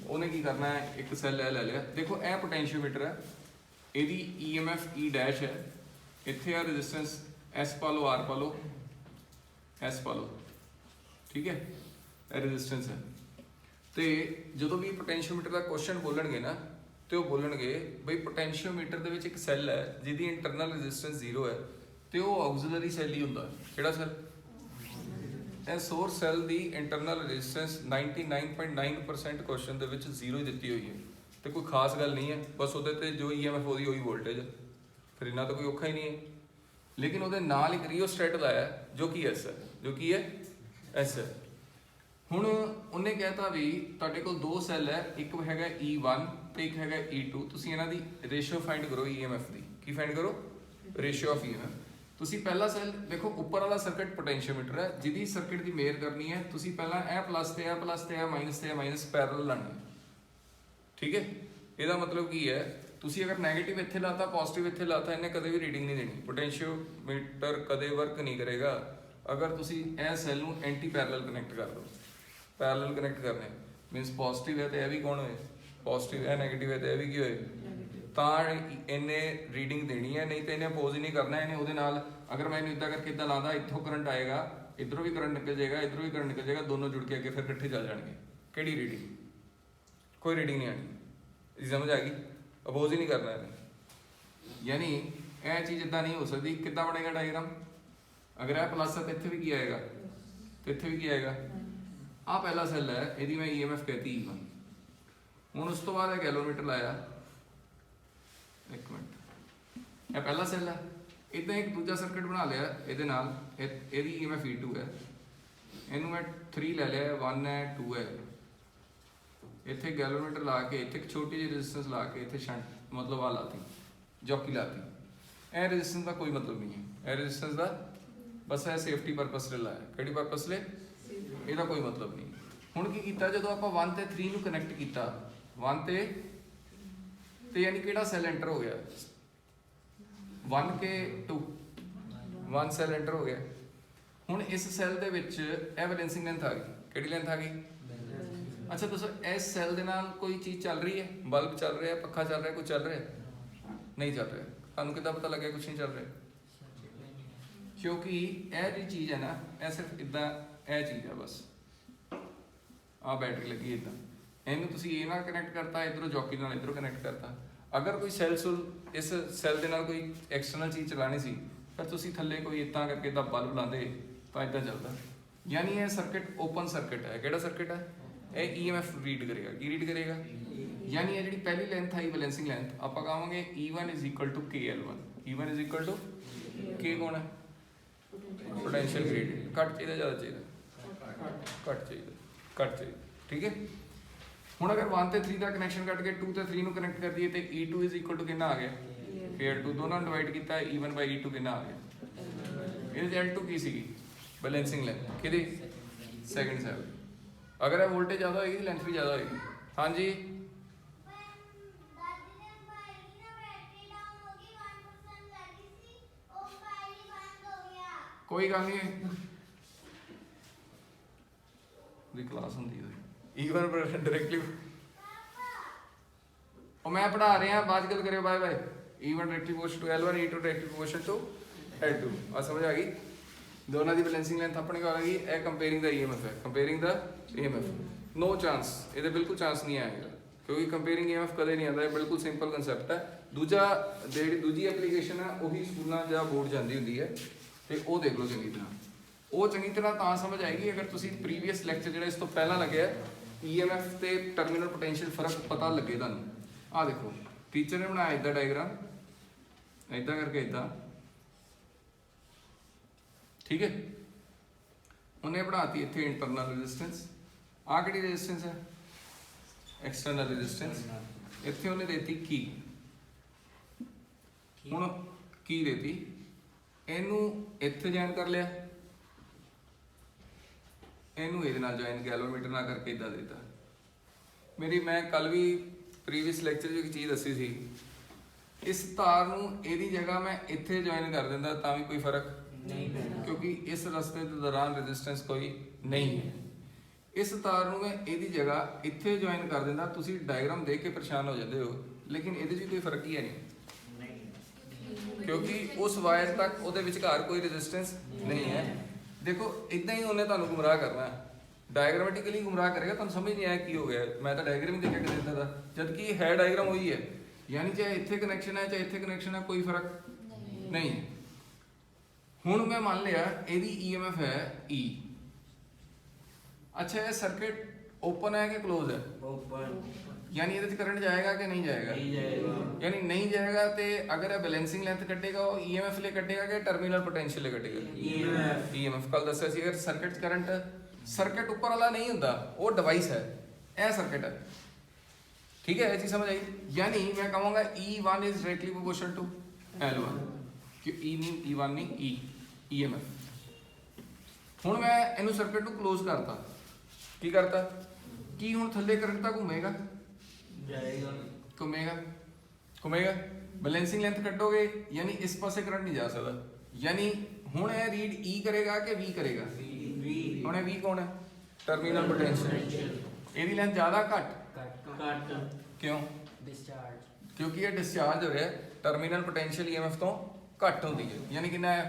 ਉਹਨੇ ਕੀ ਕਰਨਾ ਹੈ, ਇੱਕ ਸੈੱਲ ਲੈ ਲਿਆ। ਦੇਖੋ ਇਹ पोटेंशियोमीटर ਹੈ, ਇਹਦੀ EMF E' ਹੈ, ਇੱਥੇ ਆ ਰੈਜ਼ਿਸਟੈਂਸ S ਪਾ ਲਓ, R ਪਾ ਲਓ, S ਪਾ ਲਓ, ਠੀਕ ਹੈ, ਇਹ ਰੈਜ਼ਿਸਟੈਂਸ ਹੈ। ਤੇ ਜਦੋਂ ਵੀ पोटेंशियोमीटर ਦਾ ਕੁਐਸਚਨ ਬੋਲਣਗੇ ਨਾ ਤੇ ਉਹ ਬੋਲਣਗੇ ਬਈ पोटेंशियोमीटर ਦੇ ਵਿੱਚ ਇੱਕ ਸੈੱਲ ਹੈ ਜਿਹਦੀ ਇੰਟਰਨਲ ਰੈਜ਼ਿਸਟੈਂਸ 0 ਹੈ ਤੇ ਉਹ ਆਕਸੀਲਰੀ ਸੈੱਲ ਹੀ ਹੁੰਦਾ। ਕਿਹੜਾ ਸੈੱਲ? ਇਹ ਸੋਰਸ ਸੈੱਲ ਦੀ ਇੰਟਰਨਲ ਰੈਜ਼ਿਸਟੈਂਸ 99.9% ਕੁਐਸਚਨ ਦੇ ਵਿੱਚ 0 ਦਿੱਤੀ ਹੋਈ ਹੈ ਤੇ ਕੋਈ ਖਾਸ ਗੱਲ ਨਹੀਂ ਹੈ, ਬਸ ਉਹਦੇ ਤੇ ਜੋ EMF ਉਹਦੀ ਉਹੀ ਵੋਲਟੇਜ ਹੈ, ਫਿਰ ਇਹਨਾਂ ਤਾਂ ਕੋਈ ਔਖਾ ਹੀ ਨਹੀਂ ਹੈ। ਲੇਕਿਨ ਉਹਦੇ ਨਾਲ ਇੱਕ ਰਿਓਸਟੈਟ ਲਾਇਆ ਜੋ ਕਿ S ਹੈ, ਜੋ ਕਿ ਹੈ S ਹੈ। ਹੁਣ ਉਹਨੇ ਕਹਿਤਾ ਵੀ ਤੁਹਾਡੇ ਕੋਲ ਦੋ ਸੈੱਲ ਹੈ, ਇੱਕ ਹੈਗਾ E1 ਤੇ ਇੱਕ ਹੈਗਾ E2, ਤੁਸੀਂ ਇਹਨਾਂ ਦੀ ਰੇਸ਼ੀਓ ਫਾਈਂਡ ਕਰੋ EMF ਦੀ। ਕੀ ਫਾਈਂਡ ਕਰੋ? Ratio of EMF। ਤੁਸੀਂ ਪਹਿਲਾ ਸੈੱਲ ਦੇਖੋ, ਉੱਪਰ ਵਾਲਾ ਸਰਕਟ पोटेंशियोमीटर ਹੈ, ਜਿਹਦੀ ਸਰਕਟ ਦੀ ਮੇਰ ਕਰਨੀ ਹੈ, ਤੁਸੀਂ ਪਹਿਲਾਂ ਇਹ ਪਲੱਸ ਤੇ ਇਹ ਪਲੱਸ ਤੇ ਇਹ ਮਾਈਨਸ ਤੇ ਇਹ ਮਾਈਨਸ ਪੈਰਲਲ ਲਾਣੇ, ਠੀਕ ਹੈ। ਇਹਦਾ ਮਤਲਬ ਕੀ ਹੈ, ਤੁਸੀਂ ਅਗਰ ਨੈਗੇਟਿਵ ਇੱਥੇ ਲਾਤਾ, ਪੋਜ਼ਿਟਿਵ ਇੱਥੇ ਲਾਤਾ, ਇਹਨੇ ਕਦੇ ਵੀ ਰੀਡਿੰਗ ਨਹੀਂ ਦੇਣੀ। पोटेंशियोमीटर ਕਦੇ ਵਰਕ ਨਹੀਂ ਕਰੇਗਾ ਅਗਰ ਤੁਸੀਂ ਇਹ ਸੈੱਲ ਨੂੰ ਐਂਟੀ ਪੈਰਲਲ ਕਨੈਕਟ ਕਰ ਦਿਓ। ਪੈਰਲਲ ਕਨੈਕਟ ਕਰਨੇ ਮੀਨਸ ਪੋਜ਼ਿਟਿਵ ਹੈ ਤੇ ਇਹ ਵੀ ਕੌਣ ਹੋਏ? ਪੋਜ਼ਿਟਿਵ ਹੈ, ਨੈਗੇਟਿਵ ਹੈ ਤੇ ਇਹ ਵੀ ਕੀ ਹੋਏ? ਤਾਂ ਇਹਨੇ ਰੀਡਿੰਗ ਦੇਣੀ ਹੈ, ਨਹੀਂ ਤਾਂ ਇਹਨੇ ਅਪੋਜ਼ ਹੀ ਨਹੀਂ ਕਰਨਾ। ਇਹਨੇ ਉਹਦੇ ਨਾਲ, ਅਗਰ ਮੈਂ ਇਹਨੂੰ ਇੱਦਾਂ ਕਰਕੇ ਇੱਦਾਂ ਲਾਉਂਦਾ, ਇੱਥੋਂ ਕਰੰਟ ਆਏਗਾ, इधरों भी करंट निकल जाएगा, इधरों भी करंट निकल जाएगा, दोनों जुड़ के अगे फिर इकट्ठे चल जाएंगे। किहड़ी रीडिंग? कोई रीडिंग नहीं आनी। समझ आ गई? अपोज ही नहीं करना है। यानी यह चीज़ इदा नहीं हो सकती। कितना बनेगा डायग्राम? अगर यह प्लस है तो इत्थे भी की आएगा, तो इत्थे भी की आएगा। आ पहला सैल है, यदि मैं EMF कहती E1, हूँ उस तो बाद गैलोमीटर लाया, एक मिनट, यह पहला सैल है। इदा एक दूजा सर्किट बना लिया ये EMF E2 है, इनू मैं 3 ले लिया, 1 है 2 है, इत्थे गैलोमीटर ला के इत्थे एक छोटी जी रेजिस्टेंस ला के इत्थे शंट मतलब आ लाती, जॉकी लाती। ए रेजिस्टेंस का कोई मतलब नहीं है, ए रेजिस्टेंस का बस है सेफ्टी परपस ले लाया। किहड़ी परपस ले? ਇਹਦਾ कोई मतलब नहीं। ਹੁਣ ਕੀ ਕੀਤਾ, ਜਦੋਂ ਆਪਾਂ 1 ਤੇ 3 ਨੂੰ ਕਨੈਕਟ ਕੀਤਾ, 1 ਤੇ यानी ਕਿਹੜਾ ਸੈੱਲ ਐਂਟਰ ਹੋ ਗਿਆ? 1 ਕੇ 2, 1 ਸੈੱਲ ਐਂਟਰ ਹੋ ਗਿਆ। ਹੁਣ ਇਸ ਸੈੱਲ ਦੇ ਵਿੱਚ ਇਹ ਬੈਲੈਂਸਿੰਗ ਲੈਂਥ ਆ ਗਈ। ਕਿਹੜੀ ਲੈਂਥ ਆ ਗਈ? अच्छा दोस्तों, इस सैल के नाल कोई चीज़ चल रही है? बल्ब चल रहा है, पखा चल रहा है, कुछ चल रहा है? नहीं चल रहा है। थानू कितना पता लगे कुछ नहीं चल रहा? क्योंकि यह जी चीज़ है ना, यह सिर्फ इदा यह चीज़ है बस। आ बैटरी लगी इदा, इनू तुसीं ए नाल कनैक्ट करता, इधरों जॉकी नाल इधरों कनैक्ट करता। अगर कोई सैल सुल इस सैल के नाल कोई एक्सटर्नल चीज़ चलानी सी, फिर तुसीं थल्ले कोई इदा करके इदा बल्ब लाते तो इदा चलता। यानी यह सर्किट ओपन सर्किट है। किहड़ा सर्किट है? ਇਹ EMF रीड करेगा। की रीड करेगा? यानी ये जी पहली लेंथ आई बैलेंसिंग लेंथ, आप कहेंगे E1 is equal to KL1। E1 is equal to K कौन है? Potential gradient. घट चाहिए ज़्यादा चाहिए? घट चाहिए, घट चाहिए। ठीक है। हुण अगर 1 ते 3 का कनैक्शन कट के 2 ते 3 कनैक्ट कर दिए तो E2 इज इक्वल टू कितना आ गया? KL2। दोनों डिवाइड किया, E1 बाई E2 कितना आ गया? ये L2 की सी बैलेंसिंग लेंथ कि सेकंड सैल। अगर यह वोल्टेज ज़्यादा होगी लेंथ भी ज़्यादा होगी। हाँ जी, कोई गल नहीं, क्लास होंगी E1 डायरेक्टली और मैं पढ़ा रहा, बाद गल करो। Bye bye. E1 directly proportional to L1, E2 directly proportional to L2। आ समझ आ गई? दोनों की बैलेंसिंग लेंथ अपने को आ गई। यह कंपेयरिंग द EMF है, comparing the EMF। No chance, ये बिल्कुल चांस नहीं आएगा, क्योंकि कंपेयरिंग EMF कदे नहीं आता। बिल्कुल सिंपल कंसैप्ट है। दूजा दूजी एप्लीकेशन है वही स्कूलों या बोर्ड जाती होंगी है, तो वह देख लो चंगी तरह। वो चंगी तरह तो समझ आएगी अगर तुम प्रीवियस लैक्चर जो इस तो पहला लगे EMF ते टर्मिनल पोटेंशियल फर्क पता लगे तुहानू। आ देखो टीचर ने बनाया इदा डायग्राम, इदा करके इदा, ठीक है। उन्हें बढ़ाती इतने इंटरनल रेजिस्टेंस, आ कि रेजिस्टेंस है? External resistance. इतने उन्हें देती की, हुण की देती, इनू इत्थे ज्वाइन कर लिया, इनू इहदे नाल ज्वाइन गैलोमीटर ना करके इदा देता। मेरी मैं कल भी प्रीवियस लैक्चर एक चीज़ दसी सी, इस तार नू इहदी जगह मैं इत्थे ज्वाइन कर दिंदा तां भी कोई फर्क नहीं, क्योंकि इस रस्ते के दौरान रेजिस्टेंस कोई नहीं है। इस तार में यदि जगह इत्थे ज्वाइन कर देना, तुसी डायग्राम देख के परेशान हो जाते हो, लेकिन ये कोई फर्क ही है नहीं, क्योंकि उस वायर तक वो विचकार कोई रेजिस्टेंस नहीं है। देखो इदा ही उन्हें तुहानू गुमराह करना है, डायग्रामेटिकली गुमराह करेगा, तुहानू समझ नहीं आया की हो गया। मैं तो डायग्राम ही देखा देता था, जबकि है डायग्राम वही है। यानी चाहे इत्थे कनैक्शन है चाहे इत्थे कनैक्शन है, कोई फर्क नहीं है। हुण मैं मान लिया यदि EMF है E। अच्छा ये सर्किट ओपन है कि क्लोज है? ओपन। यानी ये करंट जाएगा कि नहीं जाएगा? नहीं जाएगा। यानी नहीं जाएगा तो अगर ये बैलेंसिंग लेंथ कटेगा वो EMF ले कटेगा कि टर्मिनल पोटेंशियल ले कटेगा? EMF। कल दस्या सी, अगर सर्किट करंट सर्किट ऊपर वाला नहीं होता, वो डिवाइस है, यह सर्किट है। ठीक है, ये चीज समझ आई? यानी मैं कहूँगा E1 is directly proportional to L1, कि E नहीं E1 नहीं EMF। हुण मैं इनू सर्किट को क्लोज करता, की करता कि हुण थल्ले करंट तो घूमेगा, जाएगा, घूमेगा, घूमेगा, बैलेंसिंग लेंथ कटोगे, यानी इस पासे करंट नहीं जा सकता। यानी हुण ये रीड E करेगा कि V करेगा? हुण ये V कौन है? Terminal potential. इसकी लेंथ ज़्यादा घट? क्यों? डिस्चार्ज। क्योंकि ये डिस्चार्ज हो रहा है, टर्मिनल पोटेंशियल EMF तो घट होती है, यानी कितना है?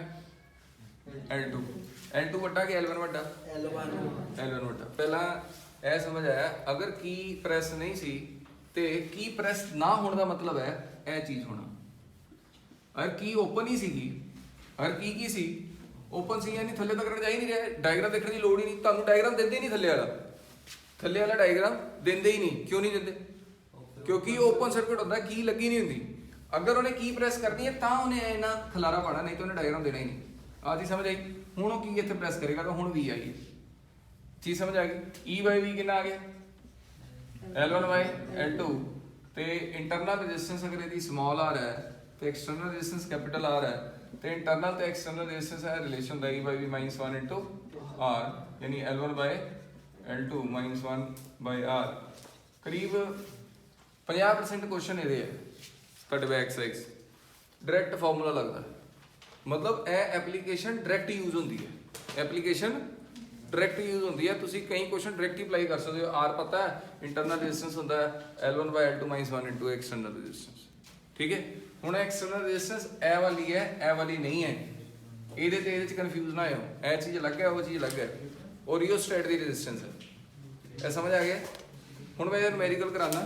L2। L2 ਵੱਡਾ ਕਿ L1 ਵੱਡਾ? L1 ਵੱਡਾ। ਪਹਿਲਾਂ ਇਹ ਸਮਝ ਆਇਆ, ਅਗਰ ਕੀ ਪ੍ਰੈਸ ਨਹੀਂ ਸੀ ਤੇ ਕੀ ਪ੍ਰੈਸ ਨਾ ਹੋਣ ਦਾ ਮਤਲਬ ਹੈ ਇਹ ਚੀਜ਼ ਹੋਣਾ। ਅਗਰ ਕੀ ਓਪਨ ਹੀ ਸੀਗੀ, ਅਗਰ ਕੀ ਸੀ ਓਪਨ ਸੀ, ਯਾਨੀ ਥੱਲੇ ਤੱਕ ਜਾ ਹੀ ਨਹੀਂ ਰਿਹਾ, ਡਾਇਗਰਾਮ ਦੇਖਣ ਦੀ ਲੋੜ ਹੀ ਨਹੀਂ, ਤੁਹਾਨੂੰ ਡਾਇਗਰਾਮ ਦਿੰਦੇ ਹੀ ਨਹੀਂ ਥੱਲੇ ਵਾਲਾ ਡਾਇਗਰਾਮ ਦਿੰਦੇ ਹੀ ਨਹੀਂ। ਕਿਉਂ ਨਹੀਂ ਦਿੰਦੇ? ਕਿਉਂਕਿ ਓਪਨ ਸਰਕਟ ਹੁੰਦਾ, ਕੀ ਲੱਗੀ ਨਹੀਂ ਹੁੰਦੀ। ਅਗਰ ਉਹਨੇ ਕੀ ਪ੍ਰੈਸ ਕਰਨੀ ਹੈ ਤਾਂ ਉਹਨੇ ਇਹਨਾਂ ਖਲਾਰਾ ਪਾਣਾ, ਨਹੀਂ ਤਾਂ ਉਹਨੇ ਡਾਇਗਰਾਮ ਦੇਣਾ ਹੀ ਨਹੀਂ। ਆਹ ਚੀਜ਼ ਸਮਝ ਆਈ? ਹੁਣ ਉਹ ਕੀ ਇੱਥੇ ਪ੍ਰੈਸ ਕਰੇਗਾ ਤਾਂ ਹੁਣ ਵੀ ਆਈ ਹੈ, ਚੀਜ਼ ਸਮਝ ਆ ਗਈ। E ਬਾਈ V ਕਿੰਨਾ ਆ ਗਿਆ? L1 ਬਾਈ L2। ਤੇ ਇੰਟਰਨਲ ਰੈਜ਼ਿਸਟੈਂਸ ਅਗਰ ਇਹਦੀ ਸਮਾਲ r ਹੈ ਤੇ ਐਕਸਟਰਨਲ ਰੈਜ਼ਿਸਟੈਂਸ ਕੈਪੀਟਲ R ਹੈ, ਤੇ ਇੰਟਰਨਲ ਤੇ ਐਕਸਟਰਨਲ ਰੈਜ਼ਿਸਟੈਂਸ ਹੈ ਰਿਲੇਸ਼ਨ ਦਾ E ਬਾਈ V -1 into R, ਯਾਨੀ L1 ਬਾਈ L2 -1 ਬਾਈ R। ਕਰੀਬ 50% ਕੁਐਸਚਨ ਇਹਦੇ ਹੈ ਤੁਹਾਡੇ ਬੈਕ ਸਾਈਡ ਡਾਇਰੈਕਟ ਫਾਰਮੂਲਾ ਲੱਗਦਾ, ਮਤਲਬ ਇਹ ਐਪਲੀਕੇਸ਼ਨ ਡਾਇਰੈਕਟ ਯੂਜ਼ ਹੁੰਦੀ ਹੈ। ਐਪਲੀਕੇਸ਼ਨ ਡਾਇਰੈਕਟ ਯੂਜ਼ ਹੁੰਦੀ ਹੈ, ਤੁਸੀਂ ਕਈ ਕੁਐਸਚਨ ਡਾਇਰੈਕਟ ਅਪਲਾਈ ਕਰ ਸਕਦੇ ਹੋ। R ਪਤਾ ਹੈ, ਇੰਟਰਨਲ ਰੈਜ਼ਿਸਟੈਂਸ ਹੁੰਦਾ ਹੈ L1 ਬਾਈ L2 -1 into ਐਕਸਟਰਨਲ ਰੈਜ਼ਿਸਟੈਂਸ। ਠੀਕ ਹੈ, ਹੁਣ ਐਕਸਟਰਨਲ ਰੈਜ਼ਿਸਟੈਂਸ ਇਹ ਵਾਲੀ ਹੈ, ਇਹ ਵਾਲੀ ਨਹੀਂ ਹੈ। ਇਹਦੇ ਤੇ ਇਹਦੇ ਚ ਕਨਫਿਊਜ਼ ਨਾ ਹੋਇਓ, ਇਹ ਚੀਜ਼ ਅਲੱਗ ਹੈ, ਉਹ ਚੀਜ਼ ਅਲੱਗ ਹੈ। ਉਹ ਰਿਓਸਟੈਟ ਦੀ ਰੈਜ਼ਿਸਟੈਂਸ ਹੈ। ਇਹ ਸਮਝ ਆ ਗਿਆ? ਹੁਣ ਮੈਂ ਨੂਮੈਰੀਕਲ ਕਰਾਣਾ,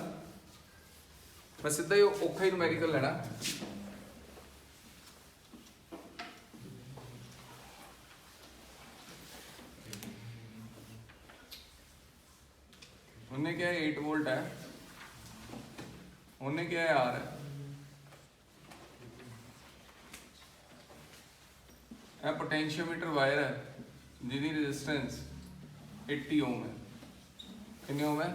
ਮੈਂ ਸਿੱਧਾ ਹੀ ਔਖਾ ਹੀ ਨੂਮੈਰੀਕਲ ਲੈਣਾ। ਉਹਨੇ ਕਿਹਾ 8 ਵੋल्ट ਹੈ, ਉਹਨੇ ਕਿਹਾ R ਹੈ। ਇਹ पोटेंशियोमीटर वायर है जिसकी रेजिस्टेंस 80 ओम है। कितने ओम है?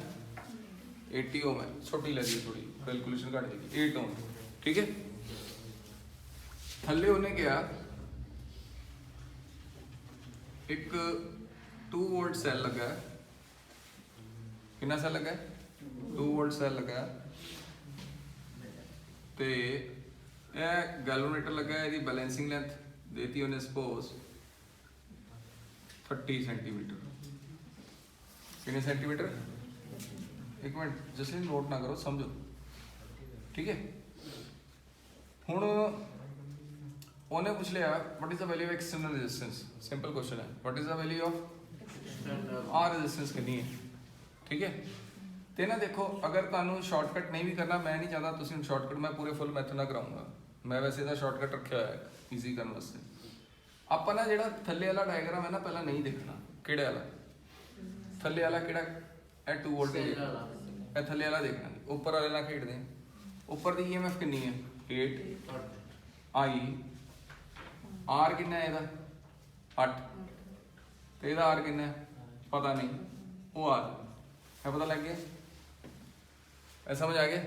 80 ओम है। छोटी लगी थोड़ी, कैलकुलेशन घट जाएगी, 8 ओम। ठीक है, थल्ले उन्हें क्या एक 2 वोल्ट सेल लगा है। कितना सेल लगा है? 2 वोल्ट सेल लगा है। ते यह गैल्वेनोमीटर लगा है, इसकी बैलेंसिंग लेंथ देती उन्हें सपोज 30 सेंटीमीटर। कितने सेंटीमीटर? एक मिनट जैसे नोट ना करो, समझो। ठीक है, हुण उन्हें पूछ लिया what is the value of external resistance. Simple question है, what is the value of R resistance कितनी है। ठीक है, तो ना देखो, अगर तुहानू शॉर्टकट नहीं भी करना, मैं नहीं चाहता तुसीं हुण शॉर्टकट मैं पूरे फुल मैथड ना कराऊंगा, मैं वैसे तो शॉर्टकट रखा हुआ है ईजी करने वास्ते। ਆਪਾਂ ਨਾ ਜਿਹੜਾ ਥੱਲੇ ਵਾਲਾ ਡਾਇਗਰਾਮ ਹੈ ਨਾ ਪਹਿਲਾਂ ਨਹੀਂ ਦੇਖਣਾ। ਕਿਹੜੇ ਵਾਲਾ? ਥੱਲੇ ਵਾਲਾ ਕਿਹੜਾ? ਇਹ 2 ਵੋਲਟ ਇਹ ਥੱਲੇ ਵਾਲਾ ਦੇਖਣਾ, ਉੱਪਰ ਵਾਲੇ ਨਾਲ ਖੇਡਦੇ ਆ। ਉੱਪਰ ਦੀ EMF ਕਿੰਨੀ ਹੈ? 8 I। R ਕਿੰਨਾ ਹੈ ਇਹਦਾ? 8। ਤੇ ਇਹਦਾ R ਕਿੰਨਾ ਹੈ? ਪਤਾ ਨਹੀਂ, ਉਹ R ਹੈ। ਪਤਾ ਲੱਗ ਗਿਆ? ਇਹ ਸਮਝ ਆ ਗਿਆ?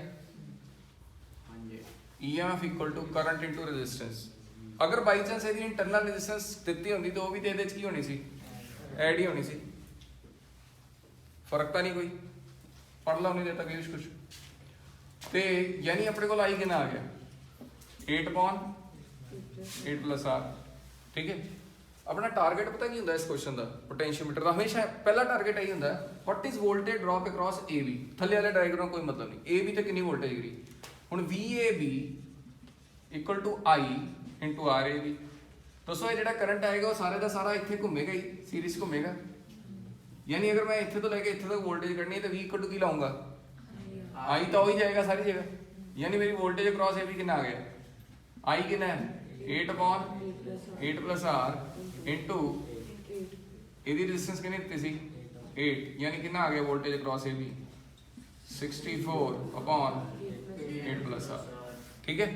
EMF equal to current into resistance. अगर बाई चांस यदि इंटरनल रेजिस्टेंस दिती होंदी तो वो भी तो की होनी सी, ऐड ही होनी सी। फर्क तो नहीं कोई, पढ़ लो नहीं देता कहीं कुछ। तो यानी अपने को आई कितना आ गया? 8/8 प्लस R। ठीक है, अपना टारगेट पता की होंगे इस क्वेश्चन का? पोटेंशियोमीटर का हमेशा पहला टारगेट यही होंगे, what is voltage drop across AB। थले वाले डायग्राम कोई मतलब नहीं, AB तो कितनी वोल्टेज गिरी। हुण VAB equal to I into RAB। दोस्तों ये जो करंट आएगा वो सारे का सारा इतने घूमेगा ही, सीरीज घूमेगा। यानी अगर मैं इतने तो लैके इतने तक वोल्टेज करनी है तो V इक्वल टू की लाऊंगा, I तो हो ही जाएगा सारी जगह। यानी मेरी वोल्टेज अक्रॉस AB कितना आ गया? I कितना है? 8/8 प्लस R इंटू ਇਹਦੀ रेजिस्टेंस कितनी ਦਿੱਤੀ ਸੀ? 8। यानी कितना आ गया voltage across AB? 64/8 plus R। ठीक है,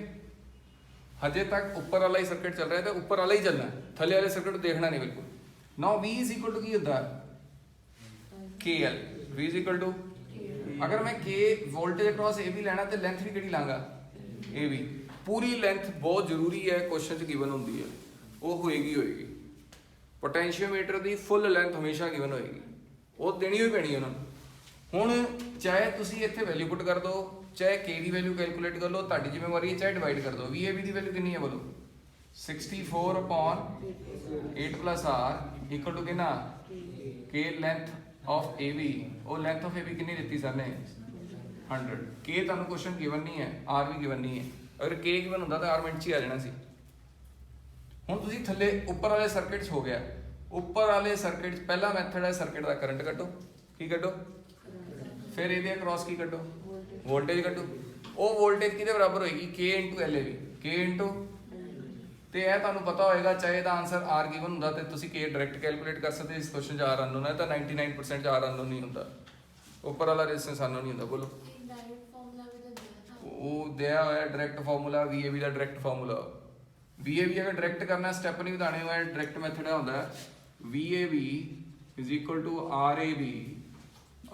हजे तक ऊपर वाला ही सर्किट चल रहा है, तो ऊपर वाला ही चलना है, थले वाले सर्किट को देखना नहीं बिल्कुल। Now V is equal to की होता है? KL। V is equal to, अगर मैं K वोल्टेज अक्रॉस AB लेना तो लेंथ भी किहड़ी लांगा? AB। पूरी लेंथ बहुत जरूरी है, क्वेश्चन च गिवन होंदी है, वो होएगी। पोटेंशियोमीटर की फुल लेंथ हमेशा गिवन होएगी, वो देनी ही पैनी उन्होंने। हुण चाहे तुसीं इत्थे वैल्यू पुट कर दो, चाहे K की वैल्यू कैलकुलेट कर लो, तुहाडी जिम्मेवारी है, चाहे डिवाइड कर दो। VAB की वैल्यू कितनी है बोलो? 64/8 प्लस R इक्वल टू कितना? K length of AB। वो लेंथ ऑफ AB कितनी दी सर ने? 100। K तुहानू क्वेश्चन गिवन नहीं है, R भी गिवन नहीं है। अगर K गिवन होंदा तो R मिनट च ही आ जाना सी। हुण तुसीं थल्ले ऊपर वाले सर्किट हो गया, ਉੱਪਰ ਵਾਲੇ ਸਰਕਟ ਪਹਿਲਾ ਮੈਥਡ ਹੈ ਸਰਕਟ ਦਾ ਕਰੰਟ ਕੱਢੋ, ਕੀ ਕੱਢੋ, ਫਿਰ ਇਹਦੇ ਅਕ੍ਰੋਸ ਕੀ ਕੱਢੋ, ਵੋਲਟੇਜ ਕੱਢੋ। ਉਹ ਵੋਲਟੇਜ ਕਿਹਦੇ ਬਰਾਬਰ ਹੋਏਗੀ, K ਇੰਟੂ L ਵੀ, K ਇੰਟੂ, ਤੇ ਇਹ ਤੁਹਾਨੂੰ ਪਤਾ ਹੋਏਗਾ ਚਾਹੇ ਦਾ ਆਨਸਰ R ਗਿਵਨ ਹੁੰਦਾ ਤੇ ਤੁਸੀਂ K ਡਾਇਰੈਕਟ ਕੈਲਕੂਲੇਟ ਕਰ ਸਕਦੇ। ਇਸ ਕੁਐਸਚਨ 'ਚ R ਅਨਨੋਨ ਹੈ ਤਾਂ 99% 'ਚ R ਅਨਨੋਨ ਨਹੀਂ ਹੁੰਦਾ, ਉੱਪਰ ਵਾਲਾ ਰੈਜ਼ਿਸਟੈਂਸ ਅਨਨੋਨ ਨਹੀਂ ਹੁੰਦਾ। ਬੋਲੋ ਉਹ ਦਿਆ ਹੋਇਆ ਡਾਇਰੈਕਟ ਫਾਰਮੂਲਾ VAB ਦਾ ਡਾਇਰੈਕਟ ਫਾਰਮੂਲਾ। VAB ਅਗਰ ਡਾਇਰੈਕਟ ਕਰਨਾ ਸਟੈਪ ਨਹੀਂ ਵਧਾਣੇ ਹੋਏ ਡਾਇਰੈਕਟ ਮੈਥਡ ਹੁੰਦਾ VAB is equal to RAB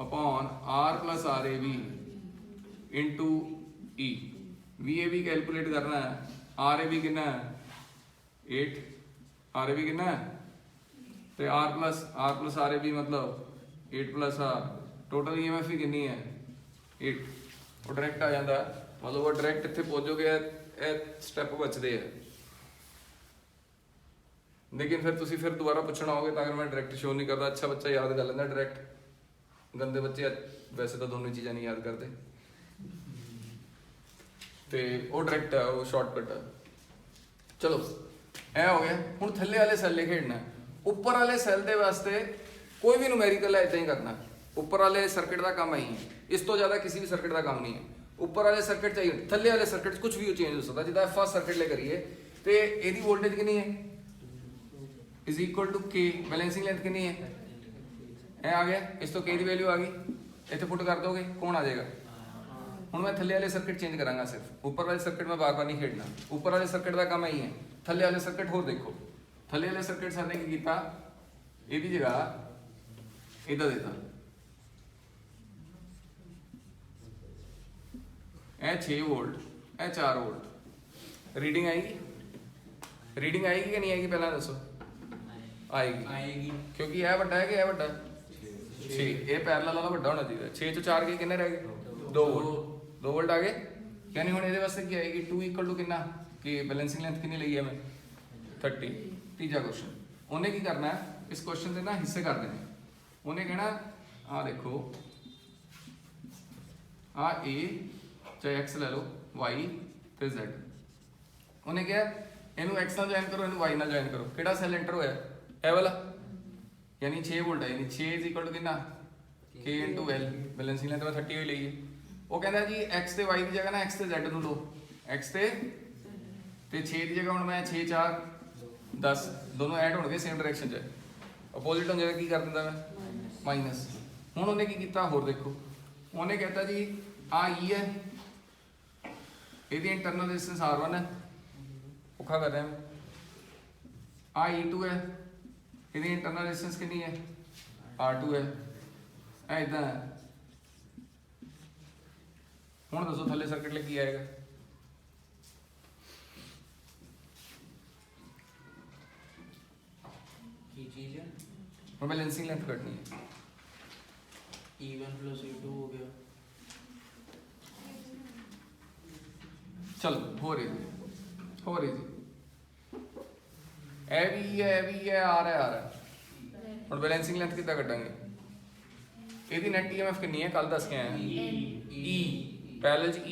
upon R plus RAB into E। VAB calculate करना है, RAB कितना है 8, RAB कितना है तो R plus RAB मतलब 8 plus R, टोटल EMF ही कितनी है 8। वो डायरेक्ट आ जाता है, मतलब वो डायरेक्ट इतने पहुंचोगे ਇਹ ਸਟੈਪ ਬਚਦੇ ਆ। लेकिन फिर तुसी फिर दोबारा पूछना होगे तो अगर मैं डायरेक्ट शो नहीं करता, अच्छा बच्चा याद कर लेंदा डायरेक्ट, गंदे बच्चे वैसे तो दोनों चीज़ां नहीं याद करते, तो वो डायरेक्ट है, वो शॉर्टकट है। चलो ऐ हो गया। हुण थल्ले वाले सैल ले खेडना, उपर वाले सैल दे वास्ते कोई भी न्यूमेरिकल है इदां ही करना। उपर वाले सर्किट का काम ही है, इस तो ज़्यादा किसी भी सर्किट का काम नहीं है। उपर वाले सर्किट चाहिए, थल्ले वाले सर्किट कुछ भी चेंज हो सकता। जिदा फर्स्ट सर्किट ले करिए तो यदी वोल्टेज कितनी है is equal to K, balancing length कितनी है ए आ गया, इस तो K की वैल्यू आ गई, इतने पुट कर दोगे कौन आ जाएगा। हुण मैं थल्ले वाले सर्किट चेंज करांगा, सिर्फ ऊपर वाले सर्किट में बार बार नहीं खेडना। ऊपर वाले सर्किट का काम यही है, थल्ले वाले सर्किट होर देखो। थल्ले वाले सर्किट साने की कीता, ਇਹਦੀ जगह इधर देता ए 6 वोल्ट ए 4 वोल्ट। रीडिंग आएगी, रीडिंग आएगी कि नहीं आएगी पहला दसो। आएगी क्योंकि यह बड़ा है कि यह बड़ा 6, ये पैरेलल वाला बड़ा होना चाहिए। 6 चो 4 के कितने रह गए 2 वोल्ट, 2 वोल्ट आ गए। यानी हुण इहदे वास्ते की आएगी 2 इक्वल टू कितना कि बैलेंसिंग लेंथ कितनी लई है मैं 30। तीजा क्वेश्चन उन्हें की करना है, इस क्वेश्चन के ना हिस्से कर देने। उन्हें कहना आ देखो आ ए चाहे एक्स ले लो वाई तो जेड। उन्हें क्या इनू एक्स ना ज्वाइन करो, इनू वाई ना ज्वाइन करो। किहड़ा सैल एंटर होया ए वाला, यानी 6 वोल्ट है, यानी 6 इज इक्वल टू कितना K into L। Balancing length में 30 हुई ली है। वो कहता जी एक्स ते वाई की जगह ना एक्स ते जेड नू लो, एक्स ते 6 की जगह हुण मैं 6 4 10 दोनों ऐड होणगे सेम डायरेक्शन च, अपोजिट हो जाएगा की कर दिंदा मैं माइनस। हुण उन्हें की कीता होर देखो, उन्हें कहता जी आ ई है, ਇਹਦੀ इंटरनल रेजिस्टेंस R1 है, औखा कर रहे हैं आ E2 है, ਇਹਦੀ इंटरनल रेजिस्टेंस कितनी है R2 है, ऐ इदां है। हुण दसो थल्ले सर्किट ले की आएगा। और बैलेंसिंग लेंथ कटनी है, E1 plus E2 हो गया। चलो हो रही जी ए भी है आर है। और बैलेंसिंग लेंथ कितना कटांगे, ਇਹਦੀ नेट ईएमएफ कितनी है कल दस के आए ई पैरेलल ई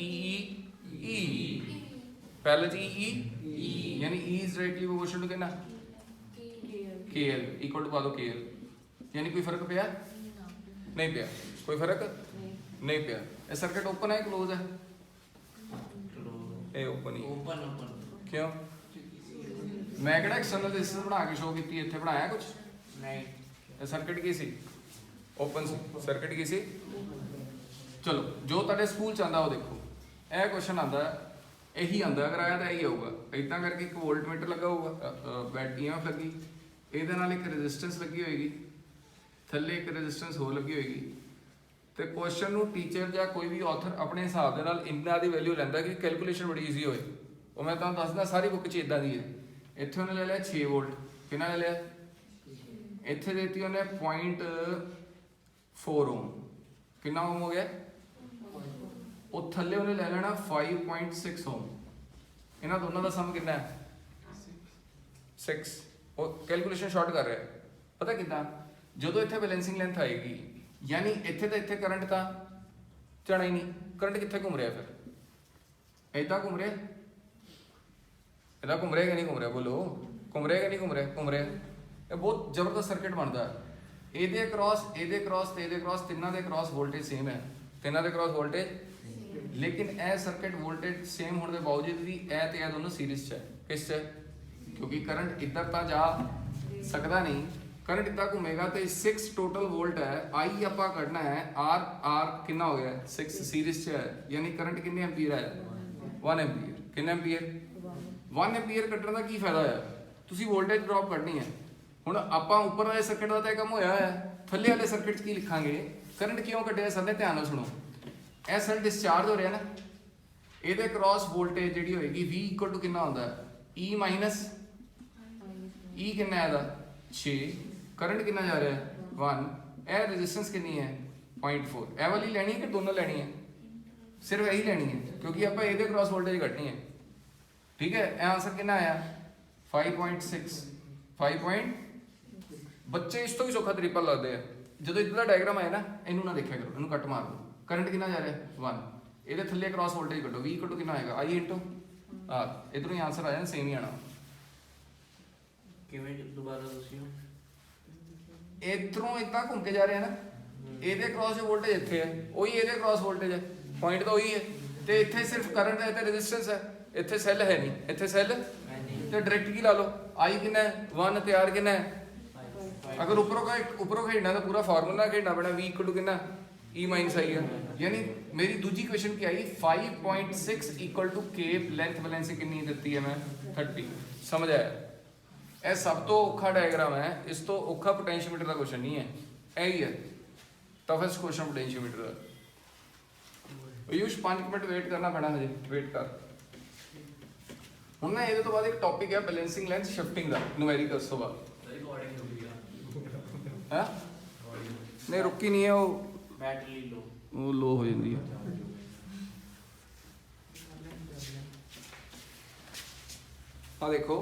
पैरेलल ई यानी E is directly proportional to कितना KL इक्वल टू पा दो KL। यानी कोई फर्क पिया नहीं पिया, कोई फर्क नहीं पिया। ये सर्किट ओपन है क्लोज है, ये ओपन ही ओपन क्यों मैं किहड़ा एक्सटर्नल रेजिस्टेंस बना के शो की इत्थे बनाया कुछ नहीं। ये सर्किट की सी ओपन सी, सर्किट की सी। चलो जो तुहाडे स्कूल च आंदा वो देखो, यह क्वेश्चन आंदा यही आंदा, अगर आया तो यही आऊगा। इदां करके एक वोल्ट मीटर लगा होगा, बैटरी EMF लगी, ਇਹਦੇ ਨਾਲ ਇੱਕ ਰੈਜ਼ਿਸਟੈਂਸ ਲੱਗੀ ਹੋਏਗੀ, ਥੱਲੇ ਇੱਕ ਰੈਜ਼ਿਸਟੈਂਸ ਹੋਰ ਲੱਗੀ ਹੋਏਗੀ। ਤੇ ਕੁਐਸਚਨ ਨੂੰ ਟੀਚਰ ਜਾਂ ਕੋਈ ਵੀ ਆਥਰ ਆਪਣੇ ਹਿਸਾਬ ਦੇ ਨਾਲ ਇੰਨਾ ਦੀ ਵੈਲਿਊ ਲੈਂਦਾ ਕਿ ਕੈਲਕੂਲੇਸ਼ਨ ਬੜੀ ਈਜ਼ੀ ਹੋਏ। ਉਹ ਮੈਂ ਤੁਹਾਨੂੰ ਦੱਸਦਾ ਸਾਰੀ ਬੁੱਕ 'ਚ ਇਦਾਂ ਦੀ ਹੈ। ਇੱਥੇ ਉਹਨੇ ਲੈ ਲਿਆ 6 ਵੋਲਟ, ਕਿੰਨਾ ਲੈ ਲਿਆ ਇੱਥੇ ਦੇਤੀ ਉਹਨੇ 0.4 ਓਮ, ਕਿੰਨਾ ਓਮ ਹੋ ਗਿਆ। ਉਹ ਥੱਲੇ ਉਹਨੇ ਲੈ ਲੈਣਾ 5.6 ਓਮ। ਇਹਨਾਂ ਦੋਨਾਂ ਦਾ ਸਮ ਕਿੰਨਾ ਹੈ 6। ਉਹ ਕੈਲਕੂਲੇਸ਼ਨ ਸ਼ਾਰਟ ਕਰ ਰਿਹਾ, ਪਤਾ ਕਿੱਦਾਂ, ਜਦੋਂ ਇੱਥੇ ਬੈਲੈਂਸਿੰਗ ਲੈਂਥ ਆਏਗੀ यानी इत्थे तो इत्थे करंट तो जाना ही नहीं, करंट कित्थे घूम रहा फिर इदा घूम रहा, इदा घूम रहा कि नहीं घूम रहा, बोलो घूम रहा कि नहीं घूम रहा, घूम रहा। ਇਹ ਬਹੁਤ ਜ਼ਬਰਦਸਤ ਸਰਕਟ ਬਣਦਾ ਹੈ। ਇਹਦੇ ਅਕ੍ਰੋਸ ਤੇ ਇਹਦੇ ਅਕ੍ਰੋਸ ਤਿੰਨਾਂ ਦੇ ਅਕ੍ਰੋਸ ਵੋਲਟੇਜ ਸੇਮ ਹੈ, ਤਿੰਨਾਂ ਦੇ ਅਕ੍ਰੋਸ ਵੋਲਟੇਜ, ਲੇਕਿਨ ਇਹ ਸਰਕਟ ਵੋਲਟੇਜ ਸੇਮ ਹੋਣ ਦੇ ਬਾਵਜੂਦ ਵੀ ਇਹ ਤੇ ਇਹ ਦੋਨੋਂ ਸੀਰੀਜ਼ 'ਚ ਹੈ। ਕਿਸ 'ਚ? ਕਿਉਂਕਿ ਕਰੰਟ ਇੱਧਰ ਤਾਂ ਜਾ ਸਕਦਾ ਨਹੀਂ, करंट इतना घूमेगा तो 6 टोटल वोल्ट है, आई आपा कढ़ना है, आर कितना हो गया 6 सीरीज से है, यानी करंट कितने एम्पीयर है 1 एम्पीयर। कितने एम्पीयर 1 एम्पीयर कट्टण का की फायदा है? तुसी वोल्टेज ड्रॉप करनी है। हुण आपां उपर वाले सर्किट का तो काम होया है, थल्ले वाले सर्किट की लिखांगे करंट क्यों कटिया सर ने, ध्यान नाल सुनो। ए सेल डिस्चार्ज हो रहा है ना, ਇਹਦੇ क्रॉस वोल्टेज ਜਿਹੜੀ ਹੋਏਗੀ V इक्वल टू कितना ਹੁੰਦਾ है E माइनस E कितना है ਇਹਦਾ 6, करंट कितना जा रहा है 1, ए रेजिस्टेंस कितनी है 0.4। ए वाली लेनी है कि दोनों लेनी है? सिर्फ यही लेनी है क्योंकि आप ये क्रॉस वोल्टेज कटनी है। ठीक है, ए आंसर कितना आया 5.6। 5 बच्चे इस तो भी सौखा तरीका लगते हैं, जो इधर डायग्राम आया ना इनू ना देखा करो, इनू कट मार दो। करंट कितना जा रहा है 1, ये थले क्रॉस वोल्टेज कटो V कटो कितना आएगा I इंटू R, इधरों ही आंसर आ जाए सेम ही आना। किवें दोबारा दसियो, इधरों इतना घूम के जा रहे हैं ना, ਇਹਦੇ ਕ੍ਰਾਸ ਜੋ ਵੋਲਟੇਜ ਇੱਥੇ ਹੈ ਉਹੀ ਇਹਦੇ ਕ੍ਰਾਸ ਵੋਲਟੇਜ ਹੈ, ਪੁਆਇੰਟ ਤਾਂ ਉਹੀ ਹੈ, ਤੇ ਇੱਥੇ ਸਿਰਫ ਕਰੰਟ ਹੈ ਤੇ ਰੈਜ਼ਿਸਟੈਂਸ ਹੈ, ਇੱਥੇ ਸੈੱਲ ਹੈ ਨਹੀਂ, ਇੱਥੇ ਸੈੱਲ ਤੇ ਡਾਇਰੈਕਟ ਕੀ ਲਾ ਲਓ I ਕਿੰਨਾ ਹੈ 1 ਤੇ R ਕਿੰਨਾ ਹੈ। अगर ऊपरों खेलना तो पूरा फार्मूला खेलना पैना, V इक्वल टू कितना E माइनस आई है, यानी मेरी दूजी क्वेश्चन की आई 5.6 equal to K length balancing कितनी देती है मैं 30। समझ आया? यह सब तो औखा डायग्राम है, इस तो औखा पोटेंशियोमीटर का क्वेश्चन नहीं है, यही है टफेस्ट क्वेश्चन पोटेंशियोमीटर का। पीयूष 5 मिनट वेट करना पैना, हजे वेट कर। हुण ना ਇਹਦੇ ਤੋਂ ਬਾਅਦ ਇੱਕ ਟੌਪਿਕ ਹੈ ਬੈਲੈਂਸਿੰਗ ਲੈਂਥ ਸ਼ਿਫਟਿੰਗ ਦਾ, ਨੂਮੈਰੀਕਲਸ ਤੋਂ ਬਾਅਦ। ਹੈ ਨਹੀਂ ਰੁਕੀ ਨਹੀਂ ਹੈ, ਉਹ बैटरी लो ਉਹ ਲੋ ਹੋ ਜਾਂਦੀ ਹੈ। ਆ ਦੇਖੋ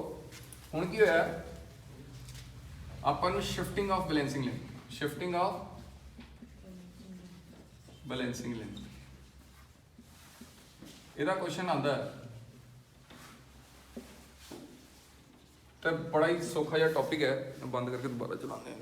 ਹੁਣ ਕੀ ਹੋਇਆ, ਆਪਾਂ ਨੂੰ shifting of balancing length, shifting of balancing length ਇਹਦਾ ਕੁਐਸਚਨ ਆਂਦਾ ਹੈ, ਤੇ ਬੜਾ ਹੀ ਸੌਖਾ ਜਿਹਾ ਟੌਪਿਕ ਹੈ। ਬੰਦ ਕਰਕੇ ਦੁਬਾਰਾ ਚਲਾਉਂਦੇ ਹਾਂ।